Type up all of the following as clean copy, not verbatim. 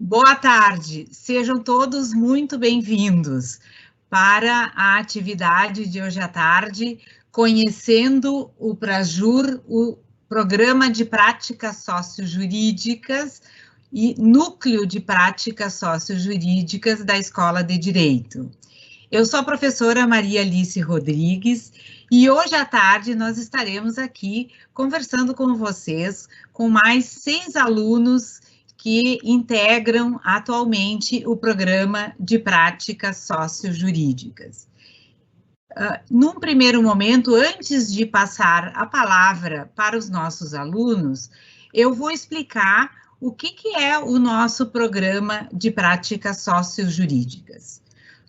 Boa tarde, sejam todos muito bem-vindos para a atividade de hoje à tarde, conhecendo o PRAJUR, o Programa de Práticas Sociojurídicas e Núcleo de Práticas Sociojurídicas da Escola de Direito. Eu sou a professora Maria Alice Rodrigues e hoje à tarde nós estaremos aqui conversando com vocês, com mais 6 alunos que integram atualmente o Programa de Práticas Sociojurídicas. Num primeiro momento, antes de passar a palavra para os nossos alunos, eu vou explicar o que é o nosso Programa de Práticas Sociojurídicas.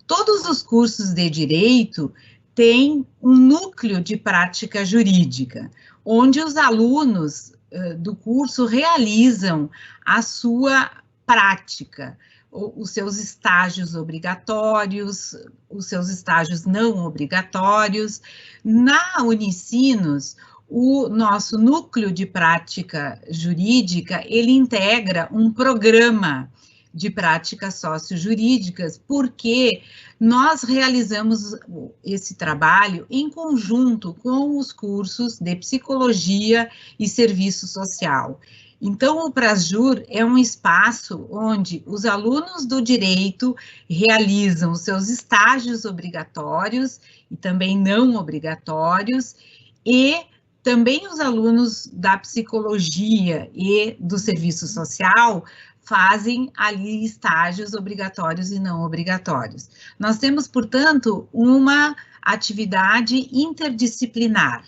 Todos os cursos de Direito têm um núcleo de prática jurídica, onde os alunos do curso realizam a sua prática, os seus estágios obrigatórios, os seus estágios não obrigatórios. Na Unicinos, o nosso núcleo de prática jurídica, ele integra um programa de práticas sociojurídicas, porque nós realizamos esse trabalho em conjunto com os cursos de Psicologia e Serviço Social. Então, o PRAJUR é um espaço onde os alunos do direito realizam os seus estágios obrigatórios e também não obrigatórios, e também os alunos da Psicologia e do Serviço Social fazem ali estágios obrigatórios e não obrigatórios. Nós temos, portanto, uma atividade interdisciplinar.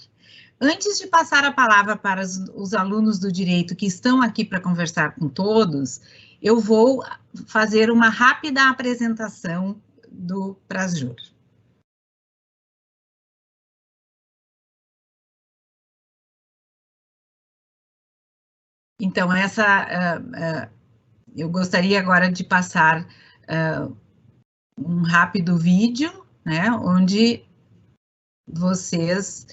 Antes de passar a palavra para os alunos do direito que estão aqui para conversar com todos, eu vou fazer uma rápida apresentação do PRAJUR. Então, eu gostaria agora de passar um rápido vídeo, né, onde vocês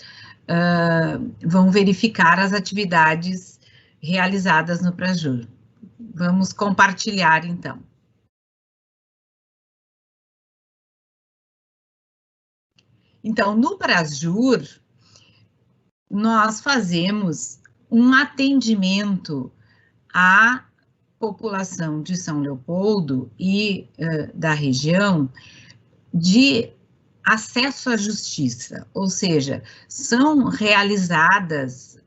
vão verificar as atividades realizadas no PRAJUR. Vamos compartilhar, então. Então, no PRAJUR, nós fazemos um atendimento à população de São Leopoldo e da região de acesso à justiça, ou seja, são realizadas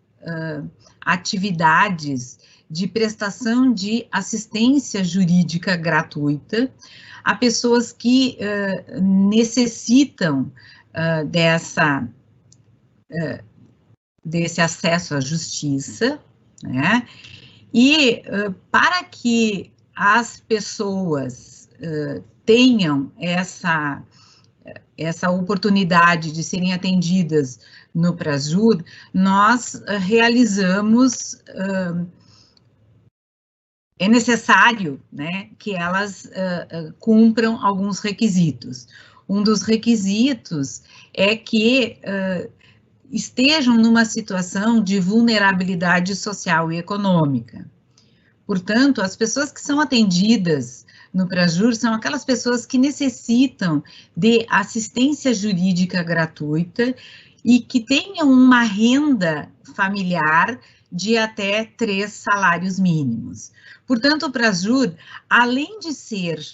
atividades de prestação de assistência jurídica gratuita a pessoas que necessitam desse acesso à justiça, né? E para que as pessoas tenham essa oportunidade de serem atendidas no PRAJUR, nós realizamos, é necessário, né, que elas cumpram alguns requisitos. Um dos requisitos é que estejam numa situação de vulnerabilidade social e econômica. Portanto, as pessoas que são atendidas no PRAJUR são aquelas pessoas que necessitam de assistência jurídica gratuita e que tenham uma renda familiar de até 3 salários mínimos. Portanto, o PRAJUR, além de ser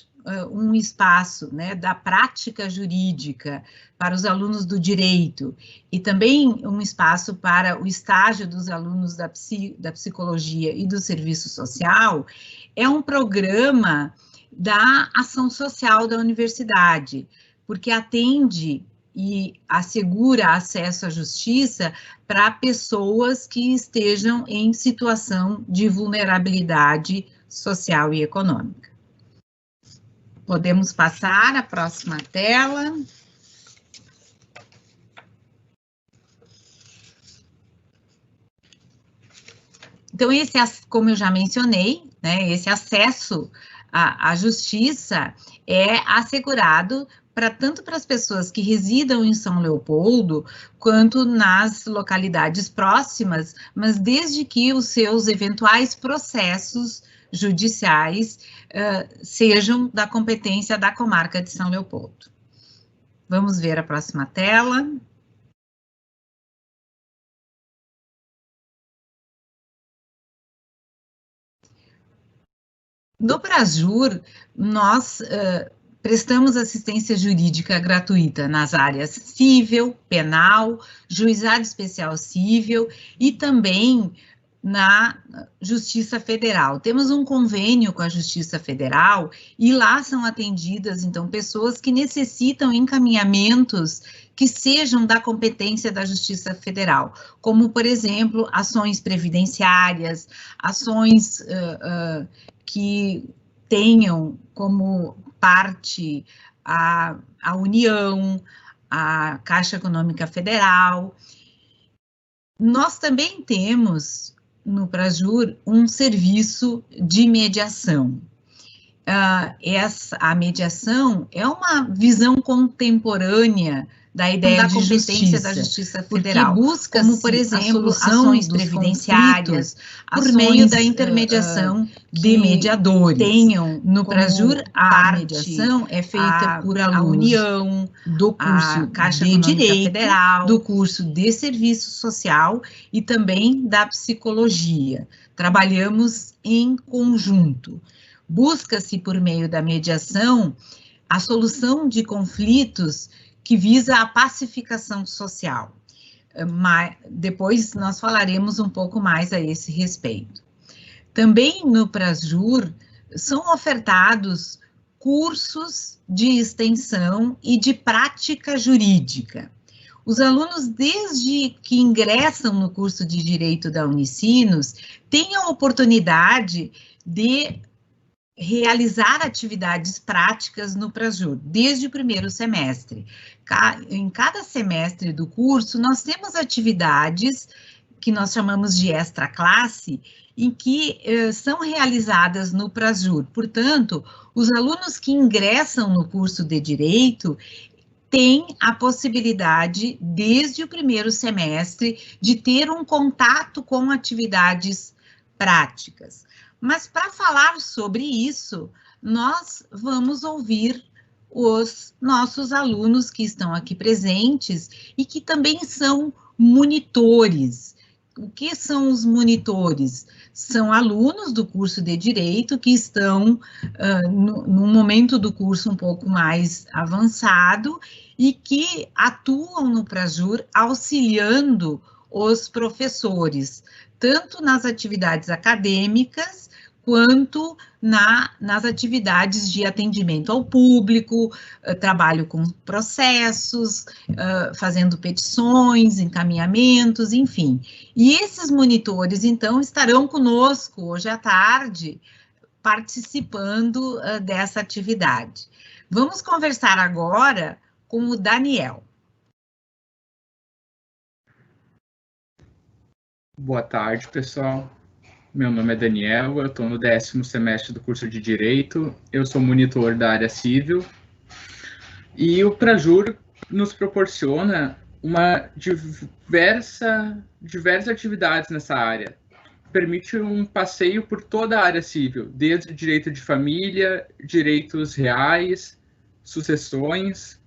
um espaço, né, da prática jurídica para os alunos do direito e também um espaço para o estágio dos alunos da psicologia e do serviço social, é um programa da ação social da universidade, porque atende e assegura acesso à justiça para pessoas que estejam em situação de vulnerabilidade social e econômica. Podemos passar à próxima tela. Então, como eu já mencionei, né, esse acesso à justiça é assegurado tanto para as pessoas que residam em São Leopoldo, quanto nas localidades próximas, mas desde que os seus eventuais processos judiciais sejam da competência da comarca de São Leopoldo. Vamos ver a próxima tela. No Prajur, nós prestamos assistência jurídica gratuita nas áreas civil, penal, juizado especial civil e também na Justiça Federal. Temos um convênio com a Justiça Federal e lá são atendidas, então, pessoas que necessitam encaminhamentos que sejam da competência da Justiça Federal, como, por exemplo, ações previdenciárias, ações que tenham como parte a União, a Caixa Econômica Federal. Nós também temos, no Prajur, um serviço de mediação. A mediação é uma visão contemporânea da ideia da competência da Justiça Federal, porque busca, como, por exemplo, ações previdenciárias por meio da intermediação de mediadores. No Prajur, a mediação é feita por alunos da União, do curso Caixa de Direito Federal, do curso de Serviço Social e também da Psicologia. Trabalhamos em conjunto. Busca-se, por meio da mediação, a solução de conflitos que visa a pacificação social. Mas depois nós falaremos um pouco mais a esse respeito. Também no Prajur são ofertados cursos de extensão e de prática jurídica. Os alunos, desde que ingressam no curso de Direito da Unicinos, têm a oportunidade de realizar atividades práticas no Prajur, desde o primeiro semestre. Em cada semestre do curso, nós temos atividades que nós chamamos de extra classe, em que são realizadas no Prajur. Portanto, os alunos que ingressam no curso de Direito têm a possibilidade, desde o primeiro semestre, de ter um contato com atividades práticas. Mas para falar sobre isso, nós vamos ouvir os nossos alunos que estão aqui presentes e que também são monitores. O que são os monitores? São alunos do curso de Direito que estão no momento do curso um pouco mais avançado e que atuam no Prajur auxiliando os professores, tanto nas atividades acadêmicas, quanto nas atividades de atendimento ao público, trabalho com processos, fazendo petições, encaminhamentos, enfim. E esses monitores, então, estarão conosco hoje à tarde, participando dessa atividade. Vamos conversar agora com o Daniel. Boa tarde, pessoal. Meu nome é Daniel, eu estou no 10º semestre do curso de Direito, eu sou monitor da área civil, e o Prajur nos proporciona uma diversas atividades nessa área. Permite um passeio por toda a área civil, desde direito de família, direitos reais, sucessões,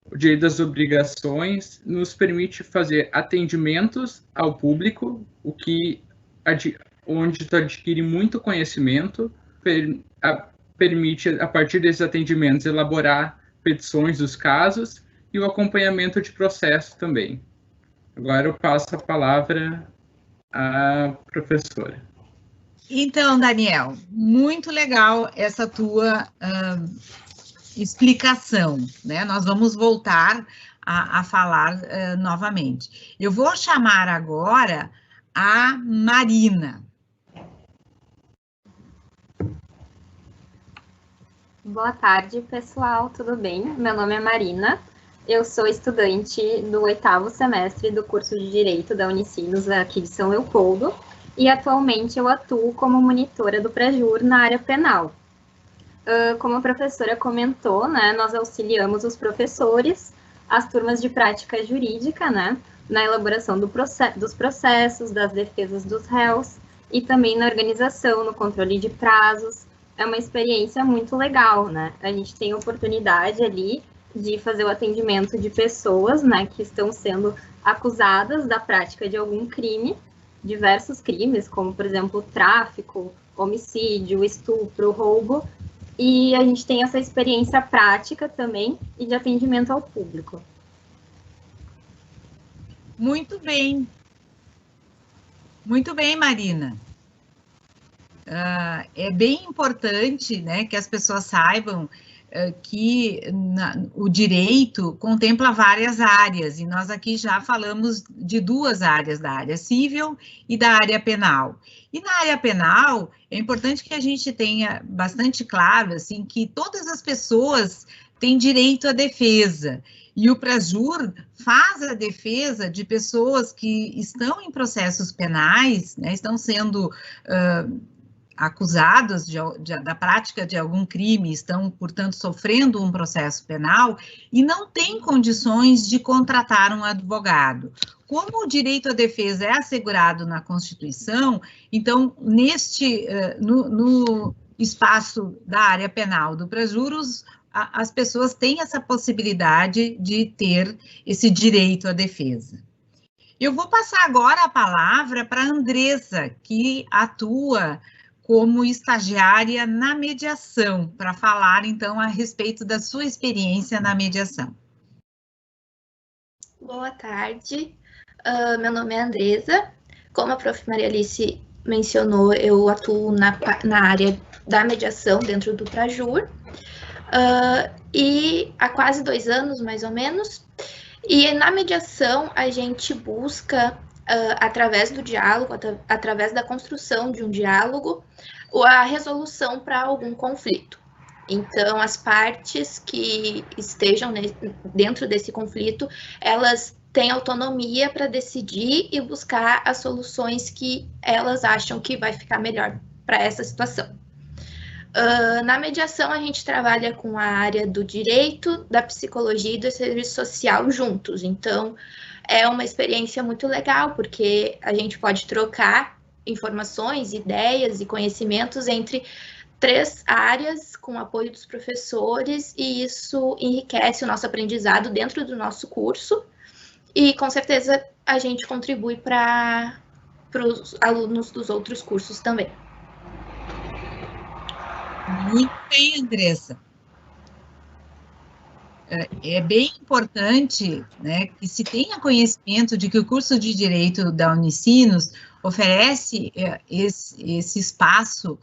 o direito das obrigações, nos permite fazer atendimentos ao público, onde tu adquire muito conhecimento, permite, a partir desses atendimentos, elaborar petições dos casos e o acompanhamento de processo também. Agora eu passo a palavra à professora. Então, Daniel, muito legal essa tua explicação, né? Nós vamos voltar a falar novamente. Eu vou chamar agora a Marina. Boa tarde, pessoal, tudo bem? Meu nome é Marina, eu sou estudante do 8º semestre do curso de Direito da Unicinos aqui de São Leopoldo e atualmente eu atuo como monitora do Prajur na área penal. Como a professora comentou, né, nós auxiliamos os professores, as turmas de prática jurídica, né, na elaboração dos processos, das defesas dos réus e também na organização, no controle de prazos. É uma experiência muito legal, né? A gente tem a oportunidade ali de fazer o atendimento de pessoas, né, que estão sendo acusadas da prática de algum crime, diversos crimes, como, por exemplo, tráfico, homicídio, estupro, roubo, e a gente tem essa experiência prática também e de atendimento ao público. Muito bem. Muito bem, Marina. É bem importante, né, que as pessoas saibam que o direito contempla várias áreas, e nós aqui já falamos de duas áreas, da área civil e da área penal. E na área penal, é importante que a gente tenha bastante claro, assim, que todas as pessoas têm direito à defesa, e o Prajur faz a defesa de pessoas que estão em processos penais, né, estão sendo acusados da prática de algum crime, estão, portanto, sofrendo um processo penal e não têm condições de contratar um advogado. Como o direito à defesa é assegurado na Constituição, então, no espaço da área penal do Prajur, as pessoas têm essa possibilidade de ter esse direito à defesa. Eu vou passar agora a palavra para a Andressa, que atua como estagiária na mediação, para falar, então, a respeito da sua experiência na mediação. Boa tarde, meu nome é Andressa. Como a prof. Maria Alice mencionou, eu atuo na área da mediação dentro do Prajur, e há quase 2 anos, mais ou menos, e na mediação a gente busca, através do diálogo, através da construção de um diálogo, a resolução para algum conflito. Então, as partes que estejam dentro desse conflito, elas têm autonomia para decidir e buscar as soluções que elas acham que vai ficar melhor para essa situação. Na mediação, a gente trabalha com a área do direito, da psicologia e do serviço social juntos. Então, é uma experiência muito legal, porque a gente pode trocar informações, ideias e conhecimentos entre 3 áreas, com o apoio dos professores, e isso enriquece o nosso aprendizado dentro do nosso curso, e com certeza a gente contribui para os alunos dos outros cursos também. Muito bem, Andressa. É bem importante, né, que se tenha conhecimento de que o curso de Direito da Unicinos oferece esse espaço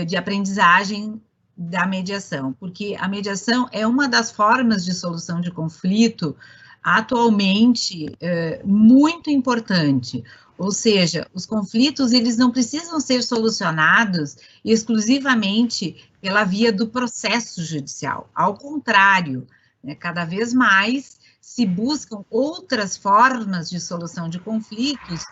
de aprendizagem da mediação, porque a mediação é uma das formas de solução de conflito atualmente muito importante. Ou seja, os conflitos, eles não precisam ser solucionados exclusivamente pela via do processo judicial. Ao contrário, né, cada vez mais se buscam outras formas de solução de conflitos,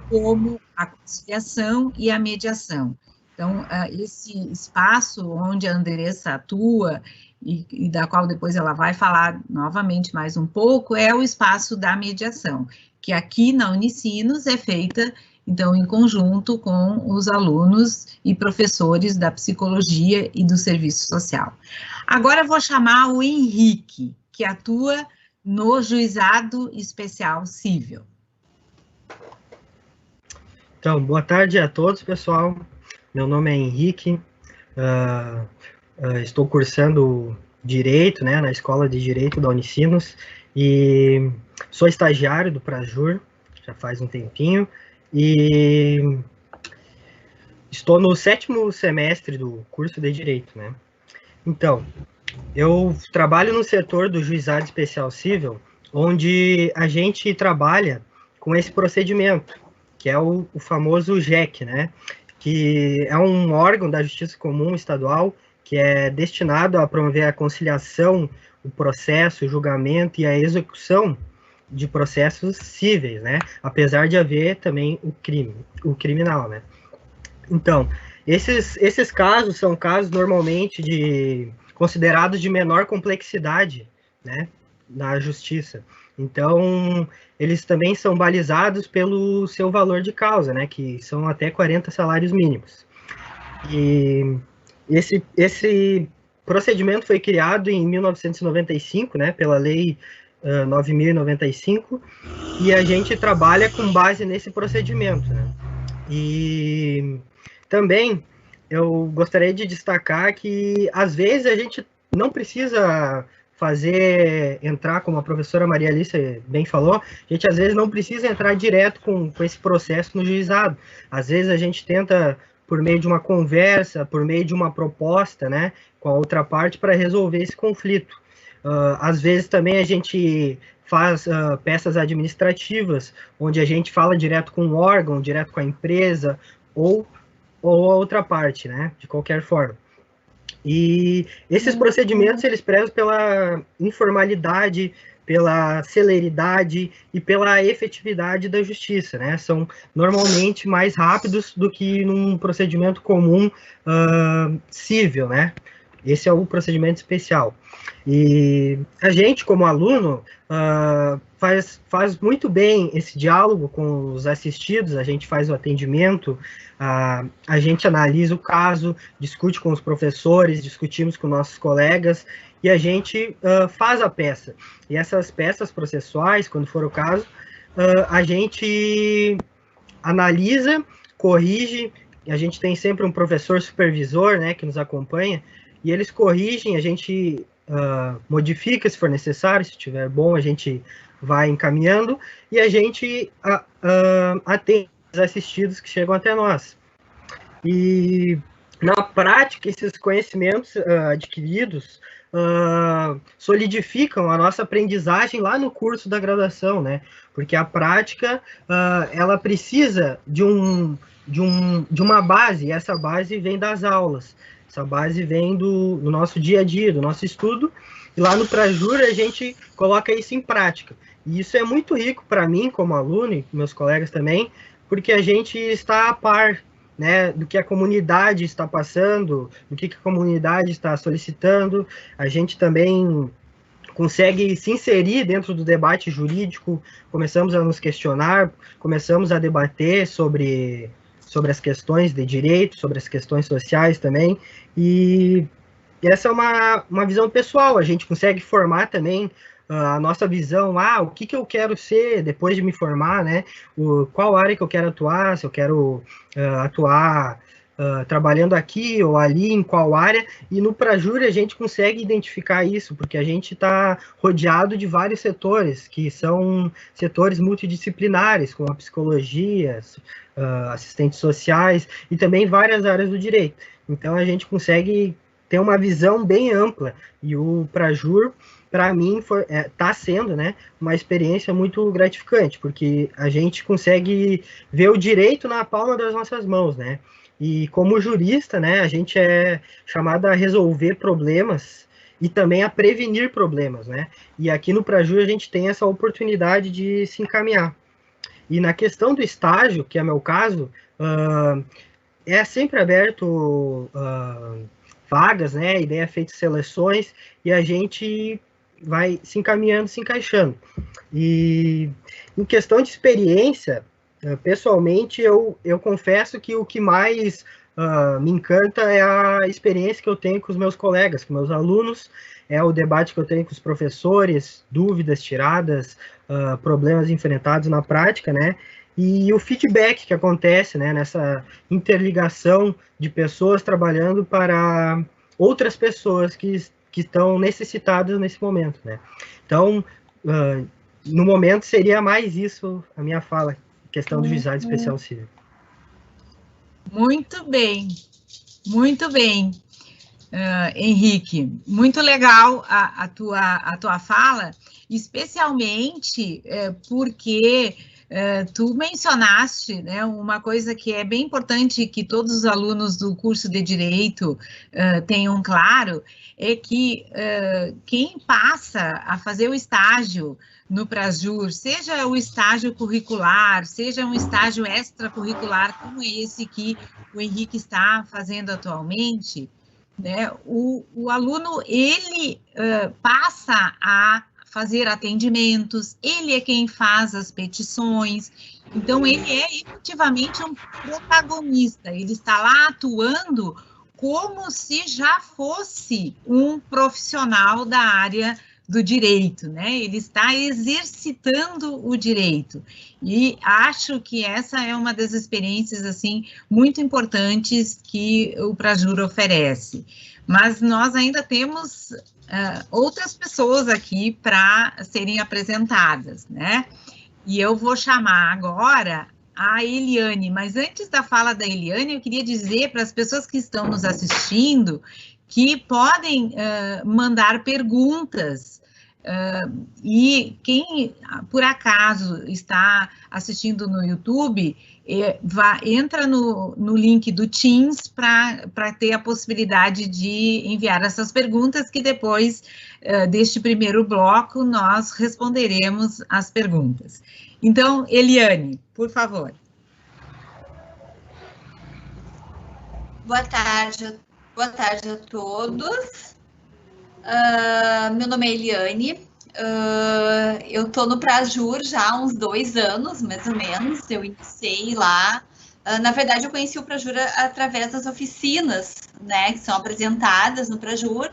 como a conciliação e a mediação. Então, esse espaço onde a Andressa atua, e da qual depois ela vai falar novamente mais um pouco, é o espaço da mediação, que aqui na Unicinos é feita, então, em conjunto com os alunos e professores da psicologia e do serviço social. Agora eu vou chamar o Henrique, que atua no Juizado Especial Cível. Então, boa tarde a todos, pessoal. Meu nome é Henrique, estou cursando Direito, né, na Escola de Direito da Unicinos, e sou estagiário do Prajur, já faz um tempinho, e estou no 7º semestre do curso de Direito, né. Então, eu trabalho no setor do Juizado Especial Cível, onde a gente trabalha com esse procedimento, que é o famoso JEC, né, que é um órgão da Justiça Comum Estadual que é destinado a promover a conciliação, o processo, o julgamento e a execução de processos cíveis, né, apesar de haver também o criminal, né. Então, esses casos são casos normalmente considerados de menor complexidade, né, na justiça, Então, eles também são balizados pelo seu valor de causa, né, que são até 40 salários mínimos. E esse procedimento foi criado em 1995, né, pela Lei 9.095, e a gente trabalha com base nesse procedimento, né. E também eu gostaria de destacar que, às vezes, a gente não precisa entrar, como a professora Maria Alice bem falou, a gente às vezes não precisa entrar direto com esse processo no juizado. Às vezes a gente tenta, por meio de uma conversa, por meio de uma proposta, né, com a outra parte, para resolver esse conflito. Às vezes também a gente faz peças administrativas, onde a gente fala direto com o órgão, direto com a empresa, ou a outra parte, né, de qualquer forma. E esses procedimentos, eles prezam pela informalidade, pela celeridade e pela efetividade da justiça, né? São normalmente mais rápidos do que num procedimento comum civil, né? Esse é o procedimento especial. E a gente, como aluno, faz muito bem esse diálogo com os assistidos, a gente faz o atendimento, a gente analisa o caso, discute com os professores, discutimos com nossos colegas, e a gente faz a peça. E essas peças processuais, quando for o caso, a gente analisa, corrige, e a gente tem sempre um professor supervisor, né, que nos acompanha, e eles corrigem, a gente modifica se for necessário, se estiver bom, a gente vai encaminhando, e a gente atende os assistidos que chegam até nós. E, na prática, esses conhecimentos adquiridos solidificam a nossa aprendizagem lá no curso da graduação, né? Porque a prática, ela precisa de uma base, e essa base vem das aulas. Essa base vem do nosso dia a dia, do nosso estudo, e lá no Prajur a gente coloca isso em prática. E isso é muito rico para mim, como aluno, e meus colegas também, porque a gente está a par, né, do que a comunidade está passando, do que a comunidade está solicitando. A gente também consegue se inserir dentro do debate jurídico, começamos a nos questionar, começamos a debater sobre as questões de direito, sobre as questões sociais também, e essa é uma visão pessoal, a gente consegue formar também a nossa visão, o que eu quero ser depois de me formar, né, qual área que eu quero atuar, se eu quero atuar trabalhando aqui ou ali, em qual área, e no Prajur a gente consegue identificar isso, porque a gente está rodeado de vários setores, que são setores multidisciplinares, como a psicologia, assistentes sociais, e também várias áreas do direito. Então a gente consegue ter uma visão bem ampla, e o Prajur, para mim, está sendo, né, uma experiência muito gratificante, porque a gente consegue ver o direito na palma das nossas mãos, né? E como jurista, né, a gente é chamado a resolver problemas e também a prevenir problemas, né? E aqui no Prajur a gente tem essa oportunidade de se encaminhar. E na questão do estágio, que é meu caso, é sempre aberto vagas, né? E é feito seleções e a gente vai se encaminhando, se encaixando. E em questão de experiência, pessoalmente, eu confesso que o que mais me encanta é a experiência que eu tenho com os meus colegas, com meus alunos, é o debate que eu tenho com os professores, dúvidas tiradas, problemas enfrentados na prática, né? E o feedback que acontece, né, nessa interligação de pessoas trabalhando para outras pessoas que estão necessitadas nesse momento, né? Então, no momento, seria mais isso a minha fala, questão do juizado especial civil. Muito bem, Henrique, muito legal a tua fala, especialmente porque tu mencionaste, né, uma coisa que é bem importante que todos os alunos do curso de Direito tenham claro, é que quem passa a fazer o estágio no Prajur, seja o estágio curricular, seja um estágio extracurricular, como esse que o Henrique está fazendo atualmente, né, o aluno, ele passa a fazer atendimentos, ele é quem faz as petições, então ele é efetivamente um protagonista, ele está lá atuando como se já fosse um profissional da área do direito, né? Ele está exercitando o direito. E acho que essa é uma das experiências, assim, muito importantes que o Prajur oferece. Mas nós ainda temos outras pessoas aqui para serem apresentadas, né? E eu vou chamar agora a Eliane, mas antes da fala da Eliane, eu queria dizer para as pessoas que estão nos assistindo que podem mandar perguntas, e quem, por acaso, está assistindo no YouTube, entra no link do Teams para ter a possibilidade de enviar essas perguntas, que depois deste primeiro bloco nós responderemos as perguntas. Então, Eliane, por favor. Boa tarde a todos. Meu nome é Eliane. Eu estou no Prajur já há uns 2 anos, mais ou menos. Eu iniciei lá. Na verdade, eu conheci o Prajur através das oficinas, né, que são apresentadas no Prajur.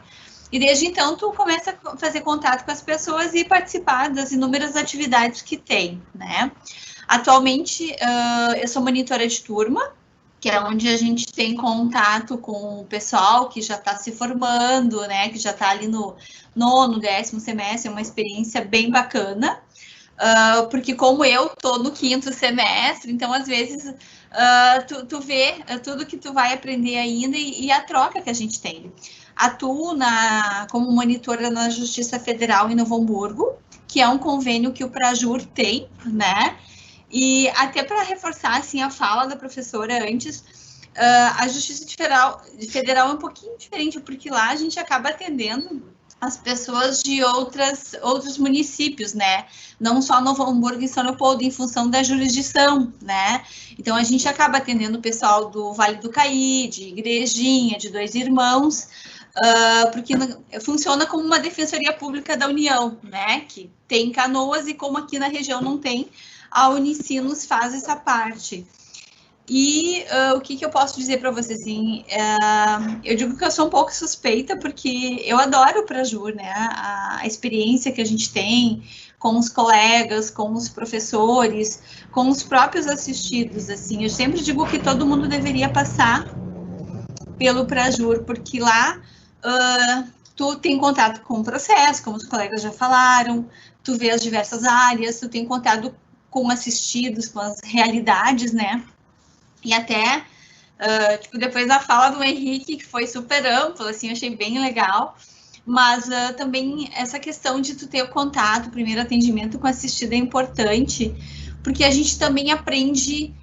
E desde então, tu começa a fazer contato com as pessoas e participar das inúmeras atividades que tem, né? Atualmente, eu sou monitora de turma, que é onde a gente tem contato com o pessoal que já está se formando, né? Que já está ali no 9º, 10º semestre, é uma experiência bem bacana. Porque como eu tô no 5º semestre, então às vezes tu vê tudo que tu vai aprender ainda e a troca que a gente tem. Atuo como monitora na Justiça Federal em Novo Hamburgo, que é um convênio que o Prajur tem, né? E até para reforçar assim, a fala da professora antes, a Justiça Federal é um pouquinho diferente, porque lá a gente acaba atendendo as pessoas de outros municípios, né? Não só Novo Hamburgo e São Leopoldo, em função da jurisdição, né? Então, a gente acaba atendendo o pessoal do Vale do Caí, de Igrejinha, de Dois Irmãos, porque funciona como uma defensoria pública da União, né? Que tem em Canoas, e como aqui na região não tem, a Unicinos faz essa parte. E o que eu posso dizer para vocês, assim, eu digo que eu sou um pouco suspeita, porque eu adoro o Prajur, né, a experiência que a gente tem com os colegas, com os professores, com os próprios assistidos, assim, eu sempre digo que todo mundo deveria passar pelo Prajur, porque lá tu tem contato com o processo, como os colegas já falaram, tu vê as diversas áreas, tu tem contato com assistidos, com as realidades, né? E até, tipo, depois da fala do Henrique, que foi super ampla, assim, eu achei bem legal, mas também essa questão de tu ter o contato, o primeiro atendimento com assistido é importante, porque a gente também aprende,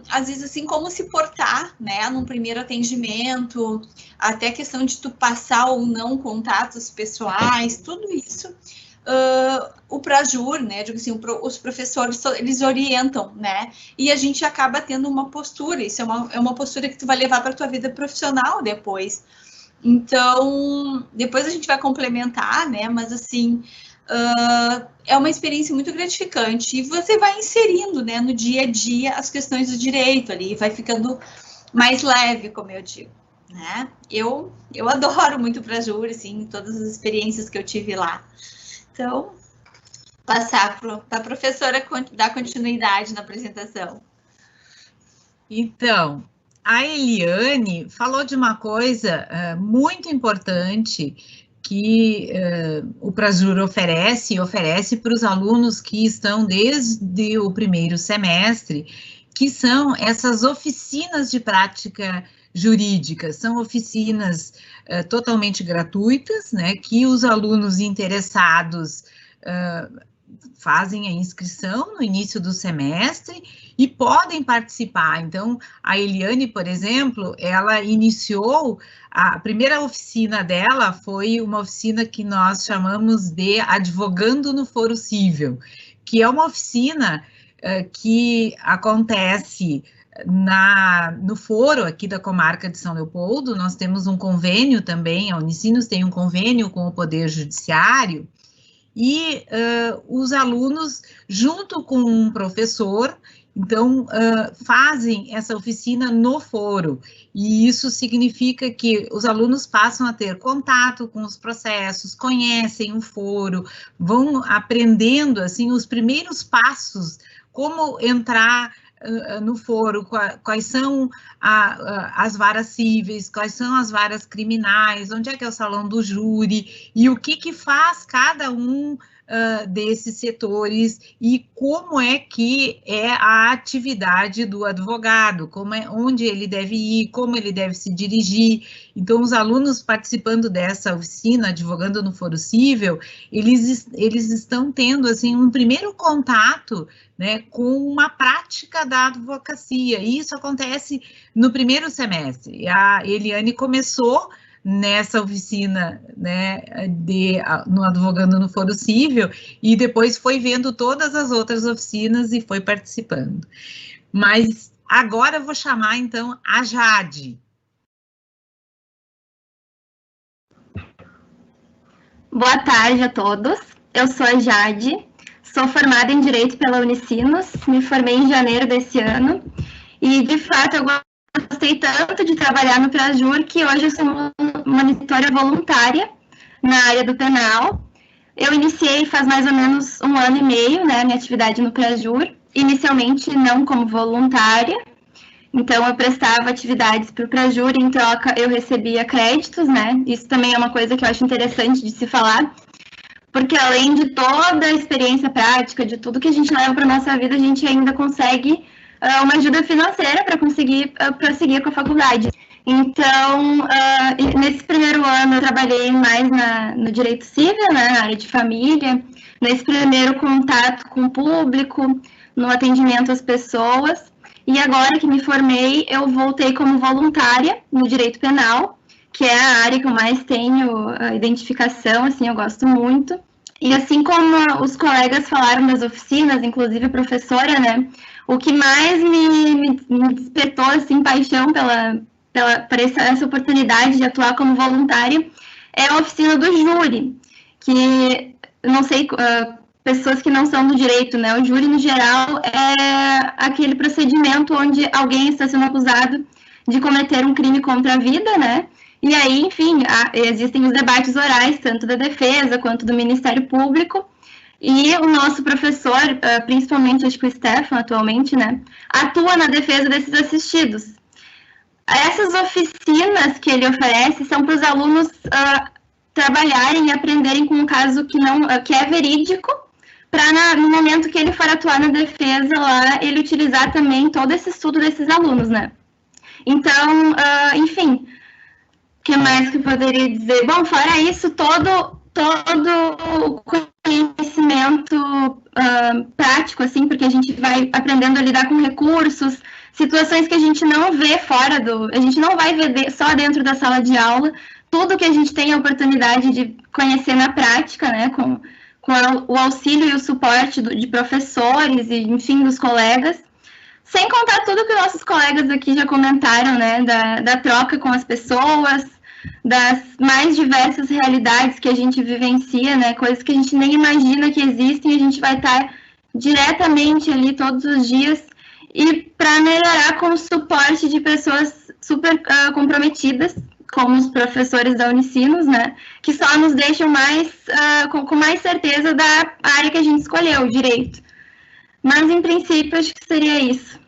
às vezes, assim, como se portar, né, num primeiro atendimento, até a questão de tu passar ou não contatos pessoais, tudo isso. O Prajur, né, digo assim, os professores, eles orientam, né, e a gente acaba tendo uma postura, isso é uma postura que tu vai levar para a tua vida profissional depois. Então, depois a gente vai complementar, né, mas assim, é uma experiência muito gratificante, e você vai inserindo, né, no dia a dia as questões do direito ali, vai ficando mais leve, como eu digo, né. Eu adoro muito o Prajur, assim, todas as experiências que eu tive lá. Então, passar para a professora dar continuidade na apresentação. Então, a Eliane falou de uma coisa muito importante que o Prajur oferece para os alunos que estão desde o primeiro semestre, que são essas oficinas de prática jurídica. São oficinas totalmente gratuitas, né, que os alunos interessados fazem a inscrição no início do semestre e podem participar. Então, a Eliane, por exemplo, ela iniciou, a primeira oficina dela foi uma oficina que nós chamamos de Advogando no Foro Cível, que é uma oficina que acontece no foro aqui da comarca de São Leopoldo. Nós temos um convênio também, a Unicinos tem um convênio com o Poder Judiciário, e os alunos, junto com um professor, então, fazem essa oficina no foro, e isso significa que os alunos passam a ter contato com os processos, conhecem o foro, vão aprendendo, assim, os primeiros passos, como entrar no foro, quais são as varas cíveis, quais são as varas criminais, onde é que é o salão do júri, e o que faz cada um desses setores e como é que é a atividade do advogado, onde ele deve ir, como ele deve se dirigir. Então, os alunos participando dessa oficina, advogando no foro cível, eles estão tendo, assim, um primeiro contato, né, com uma prática da advocacia, e isso acontece no primeiro semestre. A Eliane começou nessa oficina, né, no Advogando no Foro Cível, e depois foi vendo todas as outras oficinas e foi participando. Mas agora eu vou chamar, então, a Jade. Boa tarde a todos, eu sou a Jade, sou formada em Direito pela Unicinos, me formei em janeiro desse ano, e de fato eu gostei tanto de trabalhar no Prajur que hoje eu sou monitora voluntária na área do penal. Eu iniciei faz mais ou menos 1 ano e meio, né, minha atividade no Prajur, inicialmente não como voluntária, então eu prestava atividades para o Prajur, em troca eu recebia créditos, né, isso também é uma coisa que eu acho interessante de se falar, porque além de toda a experiência prática, de tudo que a gente leva para a nossa vida, a gente ainda consegue uma ajuda financeira para conseguir prosseguir com a faculdade. Então, nesse primeiro ano eu trabalhei mais no direito civil, né, na área de família, nesse primeiro contato com o público, no atendimento às pessoas, e agora que me formei, eu voltei como voluntária no direito penal, que é a área que eu mais tenho identificação, assim, eu gosto muito. E assim como os colegas falaram das oficinas, inclusive a professora, né, o que mais me despertou, assim, paixão por essa oportunidade de atuar como voluntária é a oficina do júri, que, não sei, pessoas que não são do direito, né, o júri, no geral, é aquele procedimento onde alguém está sendo acusado de cometer um crime contra a vida, né, e aí, enfim, existem os debates orais, tanto da defesa quanto do Ministério Público, e o nosso professor, principalmente, acho que o Stefan, atualmente, né, atua na defesa desses assistidos. Essas oficinas que ele oferece são para os alunos trabalharem e aprenderem com um caso que é verídico, para no momento que ele for atuar na defesa lá, ele utilizar também todo esse estudo desses alunos, né. Então, enfim, o que mais que eu poderia dizer? Bom, fora isso, todo conhecimento prático, assim, porque a gente vai aprendendo a lidar com recursos, situações que a gente não vê a gente não vai ver só dentro da sala de aula, tudo que a gente tem a oportunidade de conhecer na prática, né, com o auxílio e o suporte de professores e, enfim, dos colegas, sem contar tudo que nossos colegas aqui já comentaram, né, da troca com as pessoas, das mais diversas realidades que a gente vivencia, né, coisas que a gente nem imagina que existem, e a gente vai estar diretamente ali todos os dias, e para melhorar com o suporte de pessoas super comprometidas, como os professores da Unicinos, né, que só nos deixam com mais certeza da área que a gente escolheu, o direito. Mas, em princípio, acho que seria isso.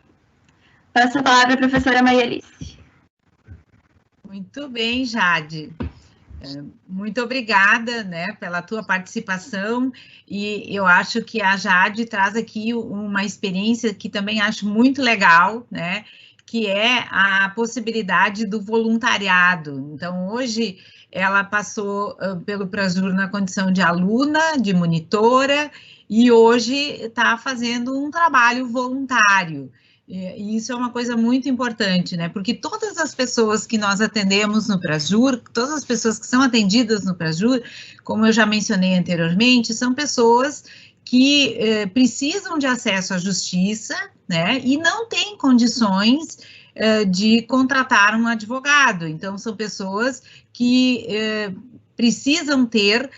Passo a palavra à professora Maria Alice. Muito bem, Jade. Muito obrigada, né, pela tua participação, e eu acho que a Jade traz aqui uma experiência que também acho muito legal, né, que é a possibilidade do voluntariado. Então, hoje ela passou pelo Prajur na condição de aluna, de monitora, e hoje está fazendo um trabalho voluntário. E isso é uma coisa muito importante, né? Porque todas as pessoas que nós atendemos no Prajur, todas as pessoas que são atendidas no Prajur, como eu já mencionei anteriormente, são pessoas que precisam de acesso à justiça, né? E não têm condições de contratar um advogado. Então, são pessoas que precisam ter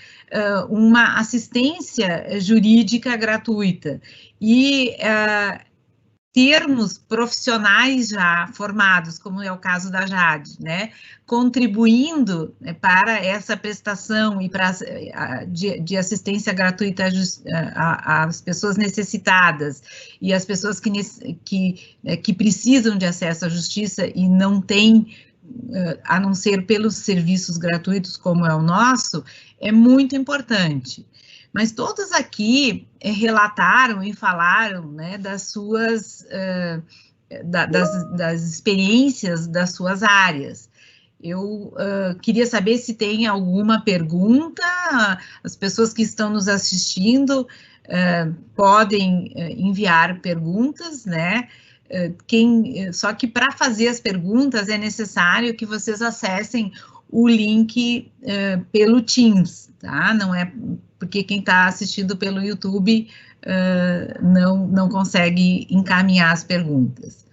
uma assistência jurídica gratuita e termos profissionais já formados, como é o caso da Jade, né, contribuindo, né, para essa prestação e para de assistência gratuita às pessoas necessitadas e às pessoas que precisam de acesso à justiça e não têm, a não ser pelos serviços gratuitos como é o nosso, é muito importante. Mas todos aqui relataram e falaram, né, das suas, das experiências das suas áreas. Eu queria saber se tem alguma pergunta. As pessoas que estão nos assistindo podem enviar perguntas, né? Só que para fazer as perguntas é necessário que vocês acessem o link pelo Teams, tá? Não é porque quem está assistindo pelo YouTube não consegue encaminhar as perguntas.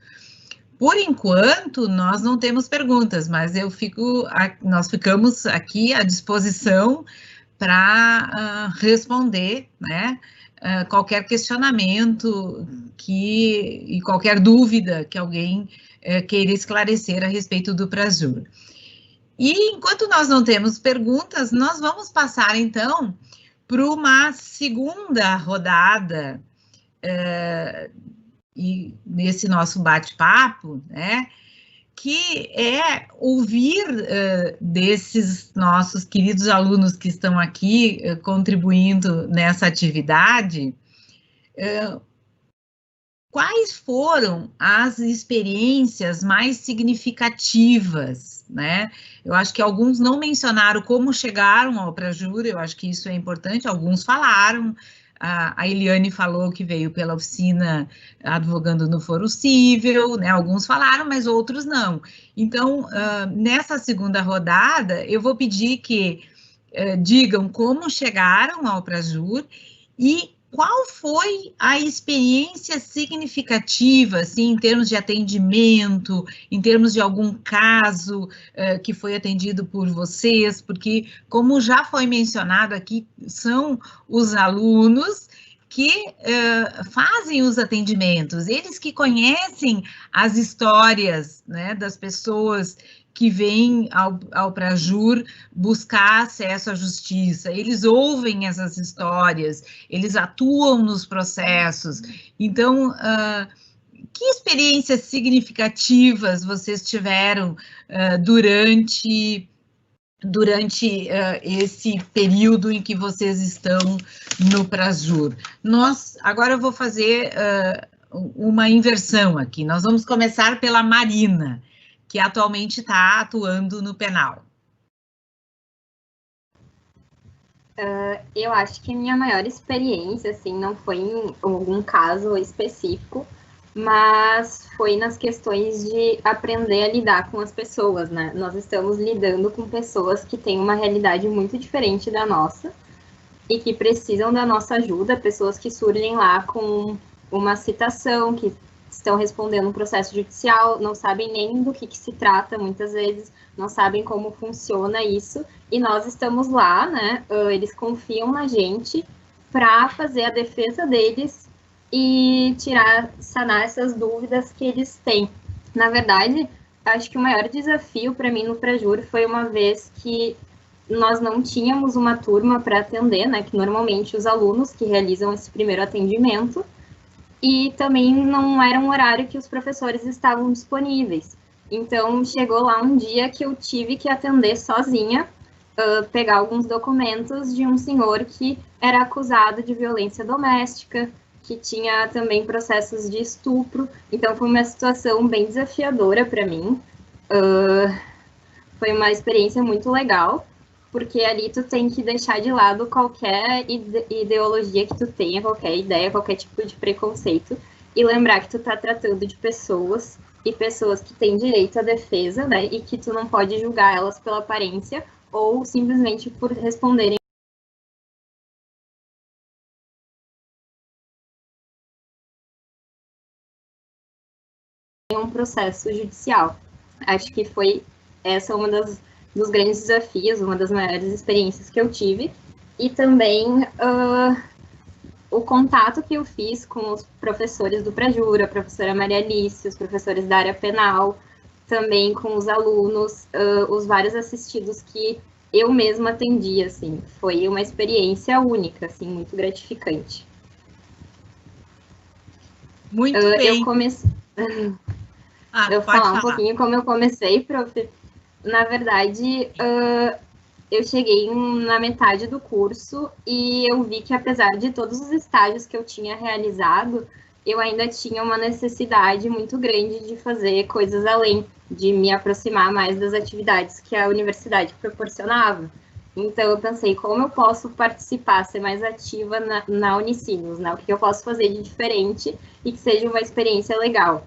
Por enquanto, nós não temos perguntas, mas nós ficamos aqui à disposição para responder, né, qualquer questionamento e qualquer dúvida que alguém queira esclarecer a respeito do Prajur. E enquanto nós não temos perguntas, nós vamos passar, então, para uma segunda rodada e nesse nosso bate-papo, né, que é ouvir desses nossos queridos alunos que estão aqui contribuindo nessa atividade, quais foram as experiências mais significativas, né? Eu acho que alguns não mencionaram como chegaram ao Prajur, eu acho que isso é importante, alguns falaram, a Eliane falou que veio pela oficina advogando no Foro Cível, né? Alguns falaram, mas outros não. Então, nessa segunda rodada, eu vou pedir que digam como chegaram ao Prajur e qual foi a experiência significativa, assim, em termos de atendimento, em termos de algum caso que foi atendido por vocês, porque, como já foi mencionado aqui, são os alunos que fazem os atendimentos, eles que conhecem as histórias, né, das pessoas que vêm ao Prajur buscar acesso à justiça, eles ouvem essas histórias, eles atuam nos processos. Então, que experiências significativas vocês tiveram durante esse período em que vocês estão no Prajur? Agora eu vou fazer uma inversão aqui, nós vamos começar pela Marina, que atualmente está atuando no penal. Eu acho que a minha maior experiência, assim, não foi em algum caso específico, mas foi nas questões de aprender a lidar com as pessoas, né? Nós estamos lidando com pessoas que têm uma realidade muito diferente da nossa e que precisam da nossa ajuda, pessoas que surgem lá com uma citação, que estão respondendo um processo judicial, não sabem nem do que se trata, muitas vezes, não sabem como funciona isso, e nós estamos lá, né, eles confiam na gente para fazer a defesa deles e sanar essas dúvidas que eles têm. Na verdade, acho que o maior desafio para mim no Prajur foi uma vez que nós não tínhamos uma turma para atender, né, que normalmente os alunos que realizam esse primeiro atendimento, e também não era um horário que os professores estavam disponíveis. Então, chegou lá um dia que eu tive que atender sozinha, pegar alguns documentos de um senhor que era acusado de violência doméstica, que tinha também processos de estupro. Então, foi uma situação bem desafiadora para mim. Foi uma experiência muito legal, porque ali tu tem que deixar de lado qualquer ideologia que tu tenha, qualquer ideia, qualquer tipo de preconceito, e lembrar que tu tá tratando de pessoas, e pessoas que têm direito à defesa, né, e que tu não pode julgar elas pela aparência, ou simplesmente por responderem em um processo judicial. Acho que foi essa uma dos grandes desafios, uma das maiores experiências que eu tive. e também o contato que eu fiz com os professores do Prajur, a professora Maria Alice, os professores da área penal, também com os alunos, os vários assistidos que eu mesma atendi, assim, foi uma experiência única, assim, muito gratificante. Muito bem. Eu comecei... eu vou falar um pouquinho como eu comecei, prof. Na verdade, eu cheguei na metade do curso e eu vi que, apesar de todos os estágios que eu tinha realizado, eu ainda tinha uma necessidade muito grande de fazer coisas além, de me aproximar mais das atividades que a universidade proporcionava. Então, eu pensei, como eu posso participar, ser mais ativa na Unicinos, né? O que eu posso fazer de diferente e que seja uma experiência legal.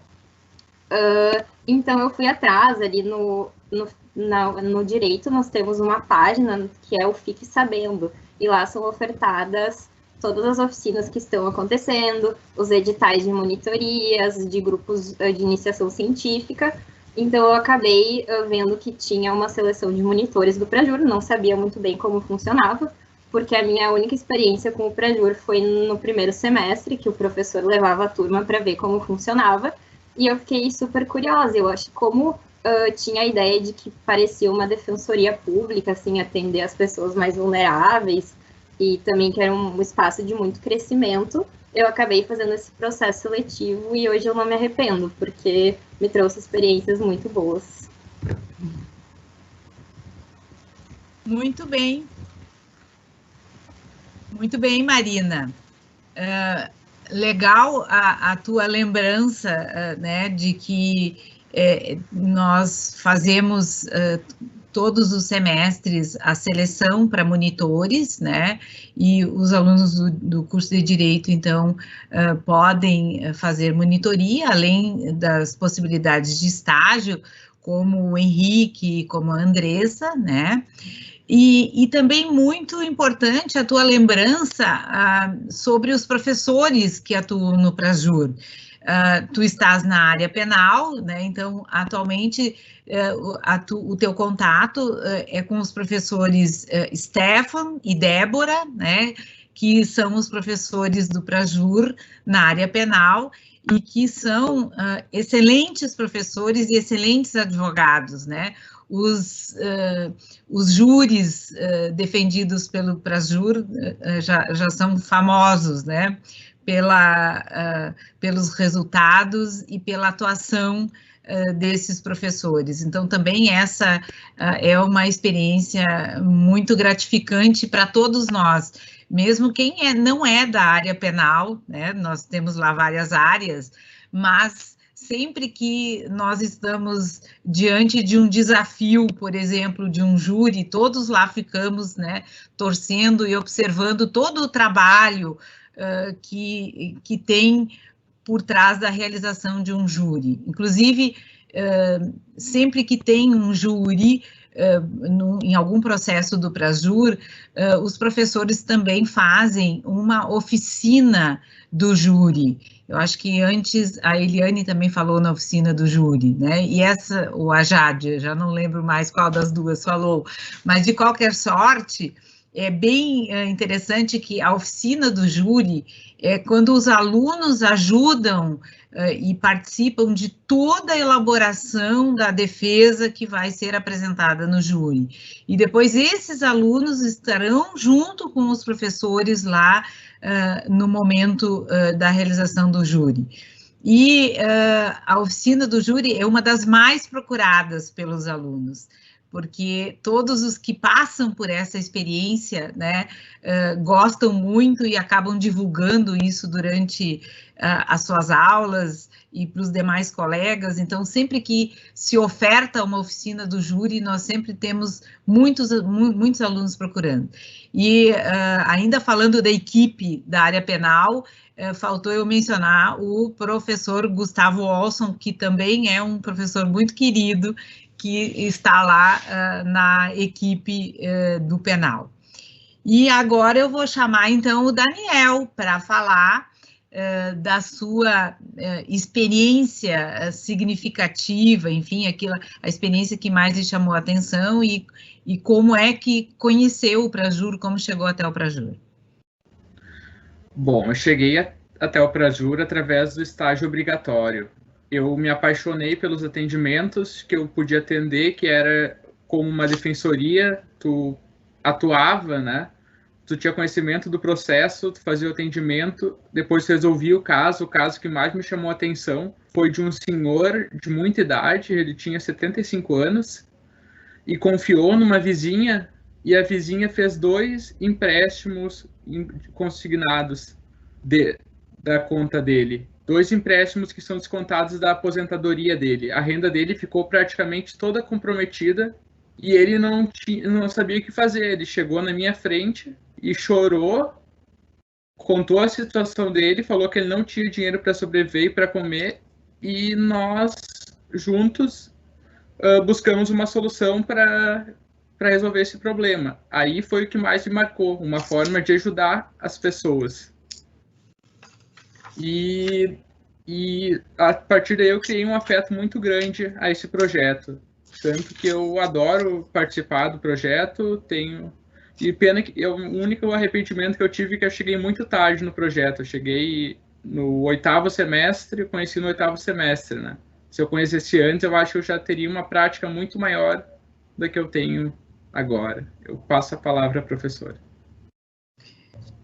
Então, eu fui atrás ali no Direito, nós temos uma página que é o Fique Sabendo, e lá são ofertadas todas as oficinas que estão acontecendo, os editais de monitorias, de grupos de iniciação científica. Então, eu acabei vendo que tinha uma seleção de monitores do Prajur, não sabia muito bem como funcionava, porque a minha única experiência com o Prajur foi no primeiro semestre, que o professor levava a turma para ver como funcionava, e eu fiquei super curiosa. Eu acho que como tinha a ideia de que parecia uma defensoria pública, assim, atender as pessoas mais vulneráveis, e também que era um espaço de muito crescimento, eu acabei fazendo esse processo seletivo e hoje eu não me arrependo, porque me trouxe experiências muito boas. Muito bem. Muito bem, Marina. Legal a tua lembrança, né, de que nós fazemos todos os semestres a seleção para monitores, né, e os alunos do curso de Direito, então, podem fazer monitoria, além das possibilidades de estágio, como o Henrique, como a Andressa, né, e também muito importante a tua lembrança sobre os professores que atuam no Prajur. Tu estás na área penal, né? Então, atualmente, o teu contato é com os professores Stefan e Débora, né? Que são os professores do Prajur na área penal e que são excelentes professores e excelentes advogados, né? Os júris defendidos pelo Prajur já são famosos, né? Pelos resultados e pela atuação desses professores. Então, também essa é uma experiência muito gratificante para todos nós, mesmo quem não é da área penal, né? Nós temos lá várias áreas, mas sempre que nós estamos diante de um desafio, por exemplo, de um júri, todos lá ficamos, né, torcendo e observando todo o trabalho que tem por trás da realização de um júri. Inclusive, sempre que tem um júri em algum processo do Prajur, os professores também fazem uma oficina do júri. Eu acho que antes a Eliane também falou na oficina do júri, né? E ou a Jade, já não lembro mais qual das duas falou, mas de qualquer sorte, é bem interessante que a oficina do júri é quando os alunos ajudam e participam de toda a elaboração da defesa que vai ser apresentada no júri. E depois esses alunos estarão junto com os professores lá no momento da realização do júri. E a oficina do júri é uma das mais procuradas pelos alunos, porque todos os que passam por essa experiência, né, gostam muito e acabam divulgando isso durante as suas aulas e para os demais colegas. Então, sempre que se oferta uma oficina do júri, nós sempre temos muitos alunos procurando. E ainda falando da equipe da área penal, faltou eu mencionar o professor Gustavo Olson, que também é um professor muito querido, que está lá na equipe do penal. E agora eu vou chamar, então, o Daniel para falar da sua experiência significativa, enfim, a experiência que mais lhe chamou a atenção e como é que conheceu o Prajur, como chegou até o Prajur. Bom, eu cheguei até o Prajur através do estágio obrigatório. Eu me apaixonei pelos atendimentos que eu podia atender, que era como uma defensoria, tu atuava, né? Tu tinha conhecimento do processo, tu fazia o atendimento, depois resolvia o caso. O caso que mais me chamou a atenção foi de um senhor de muita idade, ele tinha 75 anos, e confiou numa vizinha, e a vizinha fez 2 empréstimos consignados da conta dele. 2 empréstimos que são descontados da aposentadoria dele. A renda dele ficou praticamente toda comprometida e ele não sabia o que fazer. Ele chegou na minha frente e chorou, contou a situação dele, falou que ele não tinha dinheiro para sobreviver e para comer, e nós juntos buscamos uma solução para resolver esse problema. Aí foi o que mais me marcou, uma forma de ajudar as pessoas. E a partir daí eu criei um afeto muito grande a esse projeto. Tanto que eu adoro participar do projeto, E pena que o único arrependimento que eu tive é que eu cheguei muito tarde no projeto. Eu cheguei no 8º semestre, conheci no 8º semestre, né? Se eu conhecesse antes, eu acho que eu já teria uma prática muito maior da que eu tenho agora. Eu passo a palavra à professora.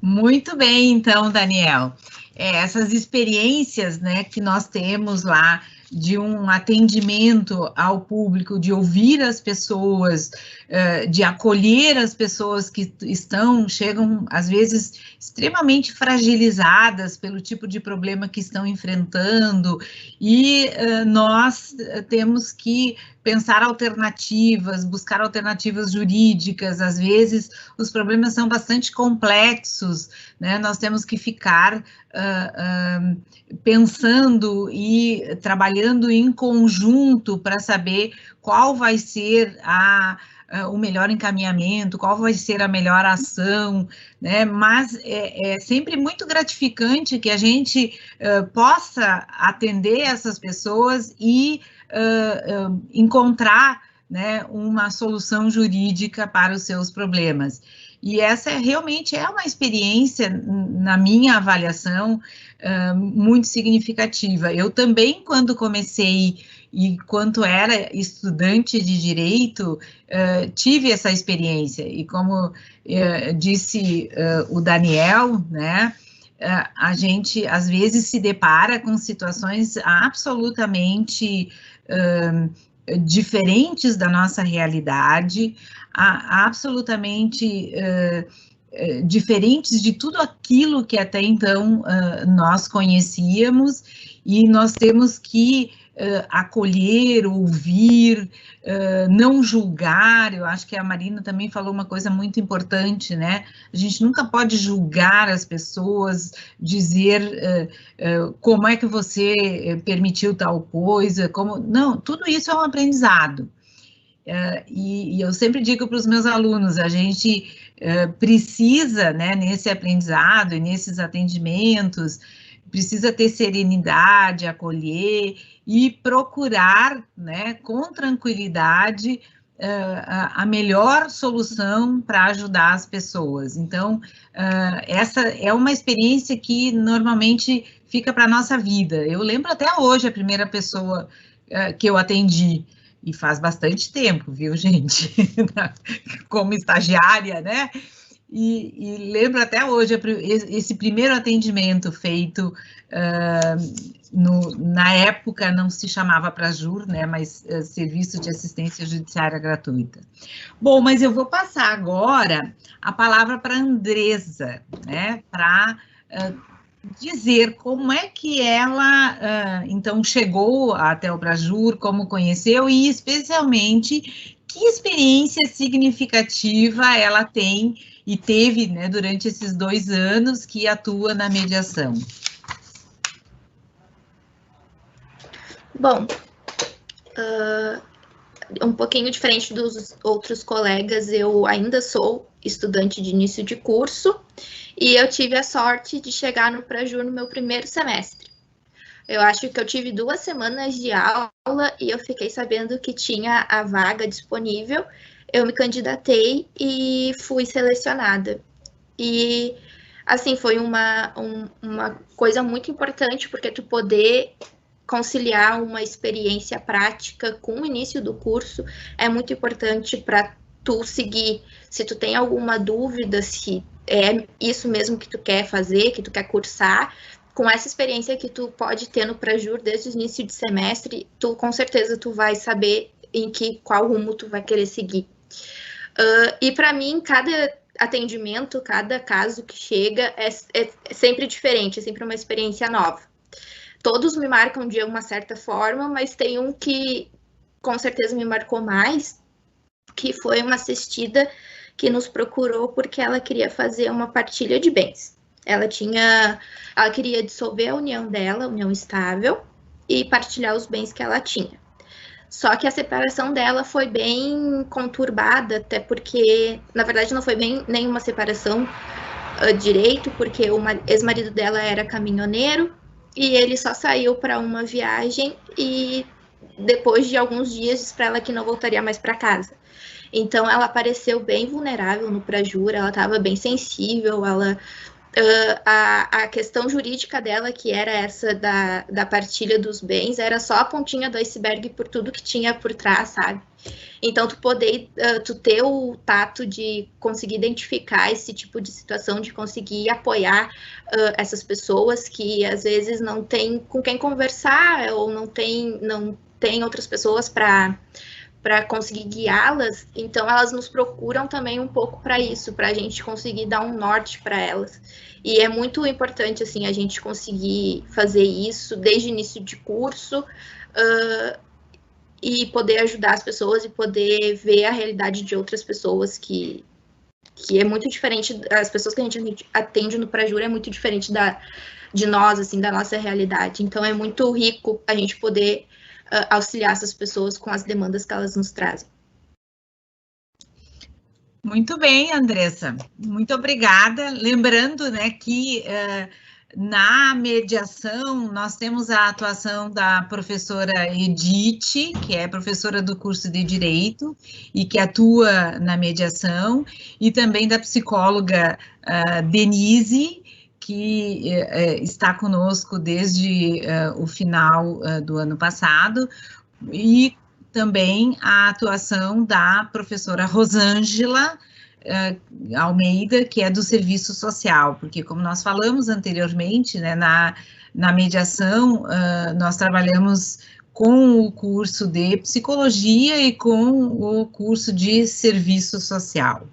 Muito bem, então, Daniel. Essas experiências, né, que nós temos lá de um atendimento ao público, de ouvir as pessoas, de acolher as pessoas que chegam, às vezes, extremamente fragilizadas pelo tipo de problema que estão enfrentando, e nós temos que pensar alternativas, buscar alternativas jurídicas. Às vezes os problemas são bastante complexos, né? Nós temos que ficar pensando e trabalhando em conjunto para saber qual vai ser o melhor encaminhamento, qual vai ser a melhor ação, né? Mas é sempre muito gratificante que a gente possa atender essas pessoas e encontrar, né, uma solução jurídica para os seus problemas. E essa realmente é uma experiência, na minha avaliação, muito significativa. Eu também, quando comecei e quando era estudante de Direito, tive essa experiência. E como disse o Daniel, né, a gente, às vezes, se depara com situações absolutamente diferentes da nossa realidade, absolutamente diferentes de tudo aquilo que até então nós conhecíamos, e nós temos que acolher, ouvir, não julgar. Eu acho que a Marina também falou uma coisa muito importante, né? A gente nunca pode julgar as pessoas, dizer como é que você permitiu tal coisa, não, tudo isso é um aprendizado. E eu sempre digo para os meus alunos, a gente precisa, né, nesse aprendizado e nesses atendimentos, precisa ter serenidade, acolher e procurar, né, com tranquilidade, a melhor solução para ajudar as pessoas. Então, essa é uma experiência que normalmente fica para a nossa vida. Eu lembro até hoje a primeira pessoa que eu atendi, e faz bastante tempo, viu, gente? Como estagiária, né? E lembro até hoje esse primeiro atendimento feito, na época não se chamava Prajur, né, mas Serviço de Assistência Judiciária Gratuita. Bom, mas eu vou passar agora a palavra para a Andresa, né, para dizer como é que ela, então, chegou até o Prajur, como conheceu, e especialmente que experiência significativa ela tem e teve, né, durante esses 2 anos que atua na mediação. Bom, um pouquinho diferente dos outros colegas, eu ainda sou estudante de início de curso, e eu tive a sorte de chegar no Prajur no meu primeiro semestre. Eu acho que eu tive 2 semanas de aula e eu fiquei sabendo que tinha a vaga disponível. Eu me candidatei e fui selecionada. E, assim, foi uma coisa muito importante, porque tu poder conciliar uma experiência prática com o início do curso é muito importante para tu seguir. Se tu tem alguma dúvida, se é isso mesmo que tu quer fazer, que tu quer cursar, com essa experiência que tu pode ter no Prajur desde o início de semestre, tu com certeza tu vai saber qual rumo tu vai querer seguir. E para mim, cada atendimento, cada caso que chega é sempre diferente, é sempre uma experiência nova. Todos me marcam de uma certa forma, mas tem um que com certeza me marcou mais, que foi uma assistida que nos procurou porque ela queria fazer uma partilha de bens. Ela queria dissolver a união dela, a união estável, e partilhar os bens que ela tinha. Só que a separação dela foi bem conturbada, até porque, na verdade, não foi bem nenhuma separação direito, porque o ex-marido dela era caminhoneiro, e ele só saiu para uma viagem, e depois de alguns dias disse para ela que não voltaria mais para casa. Então, ela apareceu bem vulnerável no Prajur, ela estava bem sensível, a questão jurídica dela, que era essa da partilha dos bens, era só a pontinha do iceberg por tudo que tinha por trás, sabe? Então, tu ter o tato de conseguir identificar esse tipo de situação, de conseguir apoiar essas pessoas que, às vezes, não tem com quem conversar, ou não tem outras pessoas para conseguir guiá-las, então elas nos procuram também um pouco para isso, para a gente conseguir dar um norte para elas. E é muito importante, assim, a gente conseguir fazer isso desde o início de curso, e poder ajudar as pessoas e poder ver a realidade de outras pessoas que é muito diferente, as pessoas que a gente atende no Prajur é muito diferente de nós, assim, da nossa realidade. Então é muito rico a gente poder auxiliar essas pessoas com as demandas que elas nos trazem. Muito bem, Andressa, muito obrigada. Lembrando, né, que na mediação nós temos a atuação da professora Edith, que é professora do curso de Direito e que atua na mediação, e também da psicóloga Denise, que está conosco desde o final do ano passado, e também a atuação da professora Rosângela Almeida, que é do Serviço Social, porque, como nós falamos anteriormente, né, na mediação, nós trabalhamos com o curso de Psicologia e com o curso de Serviço Social.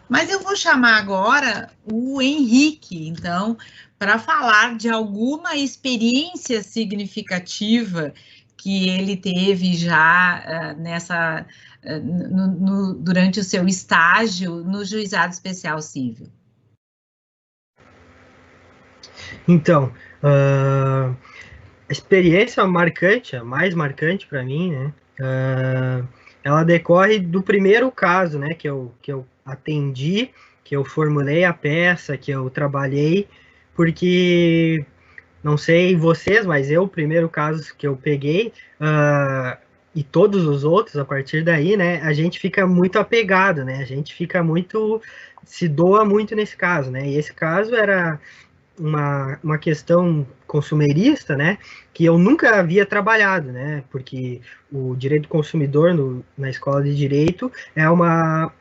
Mas eu vou chamar agora o Henrique, então, para falar de alguma experiência significativa que ele teve já durante o seu estágio no Juizado Especial Cível. Então, a experiência marcante, a mais marcante para mim, né, ela decorre do primeiro caso, né, que eu atendi, que eu formulei a peça, que eu trabalhei, porque, não sei vocês, mas o primeiro caso que eu peguei, e todos os outros, a partir daí, né, a gente fica muito apegado, né, a gente fica se doa muito nesse caso, né, e esse caso era uma questão consumerista, né, que eu nunca havia trabalhado, né, porque o direito do consumidor na escola de direito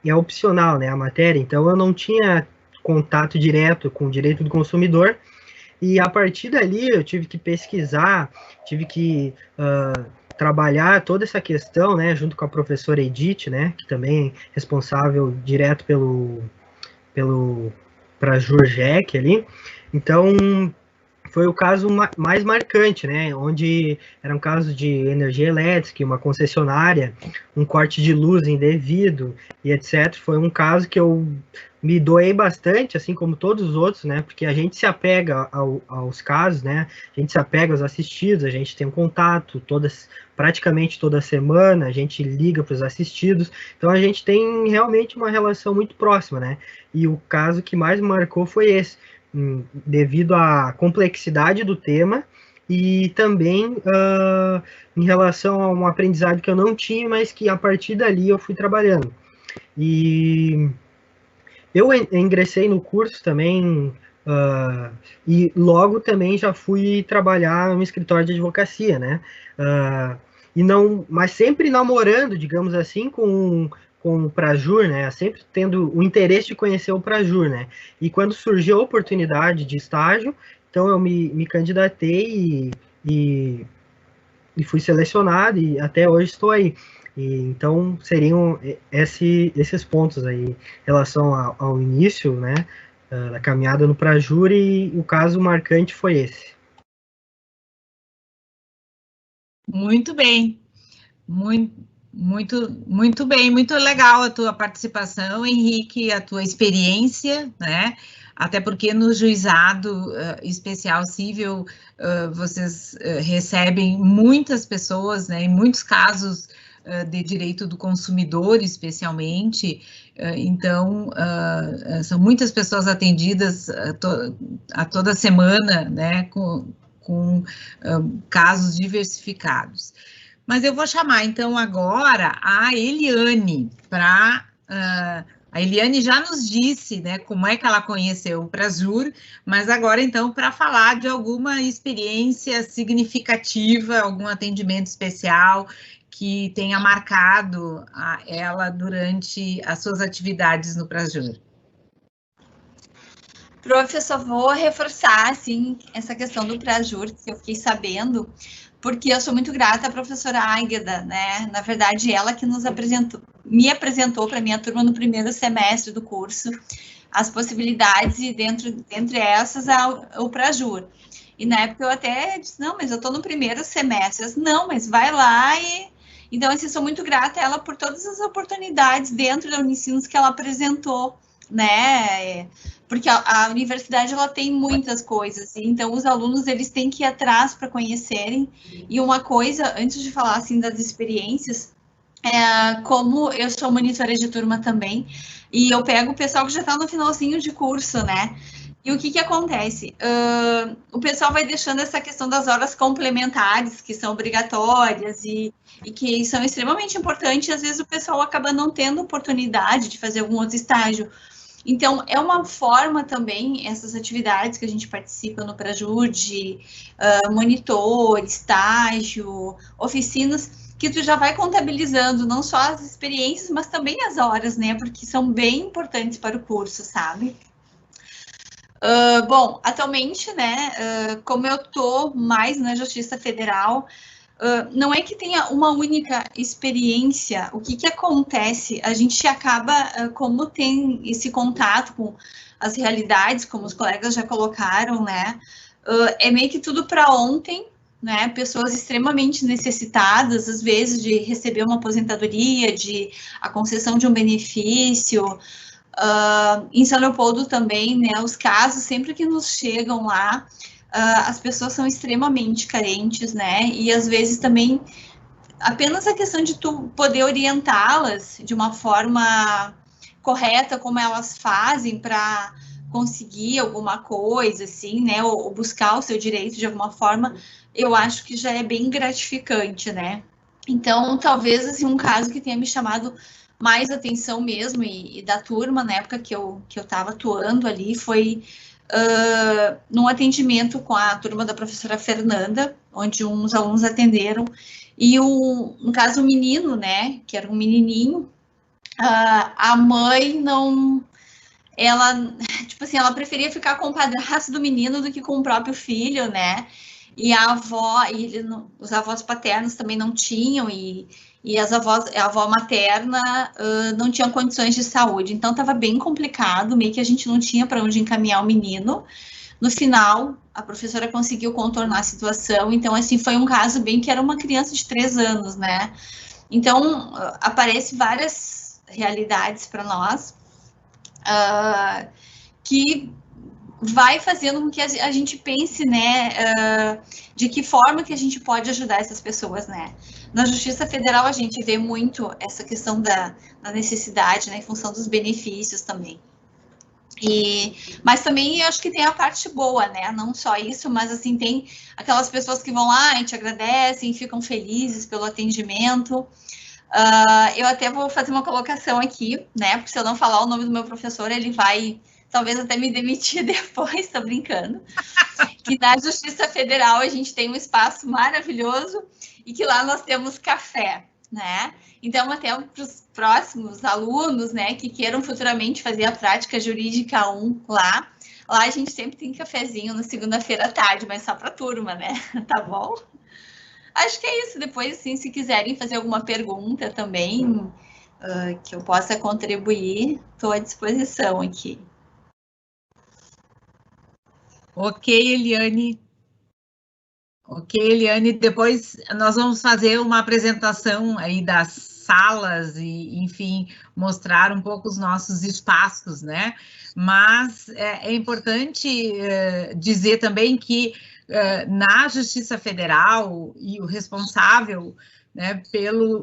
é opcional, né, a matéria, então eu não tinha contato direto com o direito do consumidor, e a partir dali eu tive que pesquisar, tive que trabalhar toda essa questão, né, junto com a professora Edith, né, que também é responsável direto para Jurjec ali. Então, foi o caso mais marcante, né? Onde era um caso de energia elétrica, uma concessionária, um corte de luz indevido e etc. Foi um caso que eu me doei bastante, assim como todos os outros, né? Porque a gente se apega aos casos, né? A gente se apega aos assistidos, a gente tem um contato praticamente toda semana, a gente liga para os assistidos, então a gente tem realmente uma relação muito próxima, né? E o caso que mais me marcou foi esse, devido à complexidade do tema e também em relação a um aprendizado que eu não tinha, mas que a partir dali eu fui trabalhando. E eu ingressei no curso também e logo também já fui trabalhar no escritório de advocacia, né? Mas sempre namorando, digamos assim, com o Prajur, né? Sempre tendo o interesse de conhecer o Prajur, né? E quando surgiu a oportunidade de estágio, então eu me candidatei e fui selecionado e até hoje estou aí. Então seriam esses pontos aí em relação ao início, né? Da caminhada no Prajur, e o caso marcante foi esse. Muito bem. Muito bem, muito legal a tua participação, Henrique, a tua experiência, né? Até porque no juizado especial civil vocês recebem muitas pessoas, né? Em muitos casos de direito do consumidor, especialmente. Então, são muitas pessoas atendidas a toda semana, né? Com casos diversificados. Mas eu vou chamar, então, agora a Eliane para... a Eliane já nos disse, né, como é que ela conheceu o Prajur, mas agora, então, para falar de alguma experiência significativa, algum atendimento especial que tenha marcado ela durante as suas atividades no Prajur. Professor, vou reforçar, assim, essa questão do Prajur, que eu fiquei sabendo, porque eu sou muito grata à professora Águeda, né? Na verdade, ela que me apresentou para a minha turma no primeiro semestre do curso, as possibilidades, e dentre essas, o Prajur. E na época eu até disse, não, mas eu estou no primeiro semestre. Eu disse, não, mas vai lá e... Então, assim, sou muito grata a ela por todas as oportunidades dentro da Unicinos que ela apresentou, né? Porque a universidade, ela tem muitas coisas, então os alunos, eles têm que ir atrás para conhecerem. E uma coisa, antes de falar, assim, das experiências, como eu sou monitora de turma também, e eu pego o pessoal que já está no finalzinho de curso, né? E o que acontece? O pessoal vai deixando essa questão das horas complementares, que são obrigatórias e que são extremamente importantes, e às vezes o pessoal acaba não tendo oportunidade de fazer algum outro estágio. Então, é uma forma também, essas atividades que a gente participa no Prajur, de monitor, estágio, oficinas, que tu já vai contabilizando não só as experiências, mas também as horas, né? Porque são bem importantes para o curso, sabe? Bom, atualmente, né, como eu tô mais na Justiça Federal, não é que tenha uma única experiência. O que acontece? A gente acaba, como tem esse contato com as realidades, como os colegas já colocaram, né? É meio que tudo para ontem, né? Pessoas extremamente necessitadas, às vezes, de receber uma aposentadoria, de a concessão de um benefício. Em São Leopoldo também, né? Os casos, sempre que nos chegam lá, as pessoas são extremamente carentes, né? E às vezes também apenas a questão de tu poder orientá-las de uma forma correta, como elas fazem para conseguir alguma coisa, assim, né? Ou buscar o seu direito de alguma forma, eu acho que já é bem gratificante, né? Então, talvez, assim, um caso que tenha me chamado mais atenção mesmo, e da turma, na época que eu estava atuando ali, foi num atendimento com a turma da professora Fernanda, onde uns alunos atenderam, e no caso o menino, né, que era um menininho, a mãe não, ela, tipo assim, ela preferia ficar com o padrasto do menino do que com o próprio filho, né, e a avó, os avós paternos também não tinham, e a avó materna não tinha condições de saúde, então estava bem complicado, meio que a gente não tinha para onde encaminhar o menino, no final, a professora conseguiu contornar a situação. Então, assim, foi um caso bem que era uma criança de 3 anos, né? Então, aparecem várias realidades para nós que vai fazendo com que a gente pense, né, de que forma que a gente pode ajudar essas pessoas, né? Na Justiça Federal, a gente vê muito essa questão da necessidade, né, em função dos benefícios também. Mas também eu acho que tem a parte boa, né? Não só isso, mas assim, tem aquelas pessoas que vão lá e te agradecem, ficam felizes pelo atendimento. Eu até vou fazer uma colocação aqui, né? Porque se eu não falar o nome do meu professor, ele vai talvez até me demitir depois, tô brincando. Que na Justiça Federal a gente tem um espaço maravilhoso e que lá nós temos café, né? Então, até para os próximos alunos, né, que queiram futuramente fazer a prática jurídica 1 lá a gente sempre tem cafezinho na segunda-feira à tarde, mas só para a turma, né? Tá bom? Acho que é isso. Depois, assim, se quiserem fazer alguma pergunta também, que eu possa contribuir, estou à disposição aqui. Ok, Eliane. Ok, Eliane, depois nós vamos fazer uma apresentação aí das salas e, enfim, mostrar um pouco os nossos espaços, né? Mas é importante dizer também que na Justiça Federal e o responsável, né,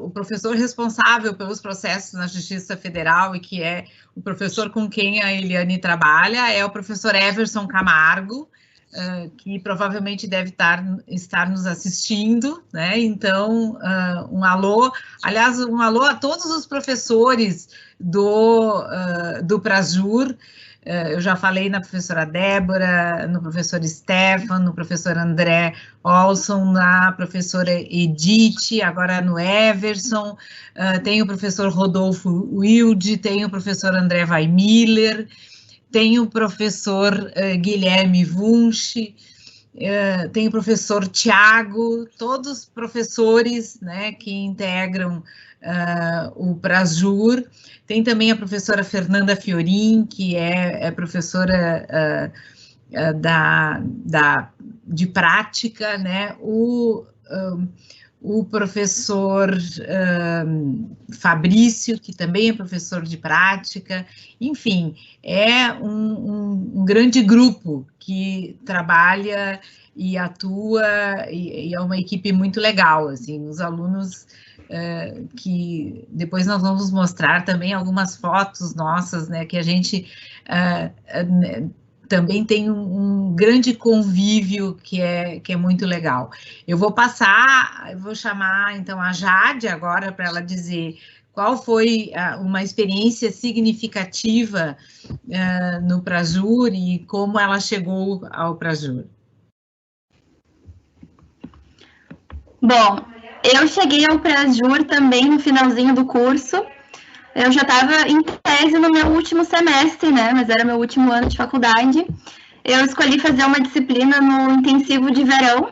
o professor responsável pelos processos na Justiça Federal e que é o professor com quem a Eliane trabalha é o professor Everson Camargo, que provavelmente deve estar nos assistindo, né? Então, um alô, aliás, um alô a todos os professores do Prajur. Eu já falei na professora Débora, no professor Stefan, no professor André Olson, na professora Edith, agora no Everson, tem o professor Rodolfo Wilde, tem o professor André Weimiller, tem o professor Guilherme Wunsch, tem o professor Tiago, todos professores, né, que integram o Prajur. Tem também a professora Fernanda Fiorin, que é professora de prática, né, o professor Fabrício, que também é professor de prática. Enfim, é um grande grupo que trabalha e atua, e é uma equipe muito legal, assim, os alunos que depois nós vamos mostrar também algumas fotos nossas, né, que a gente também tem um grande convívio que é muito legal. Eu vou chamar então a Jade agora para ela dizer qual foi uma experiência significativa no Prajur e como ela chegou ao Prajur. Bom, eu cheguei ao Prajur também no finalzinho do curso. Eu já estava em tese no meu último semestre, né? Mas era meu último ano de faculdade. Eu escolhi fazer uma disciplina no intensivo de verão,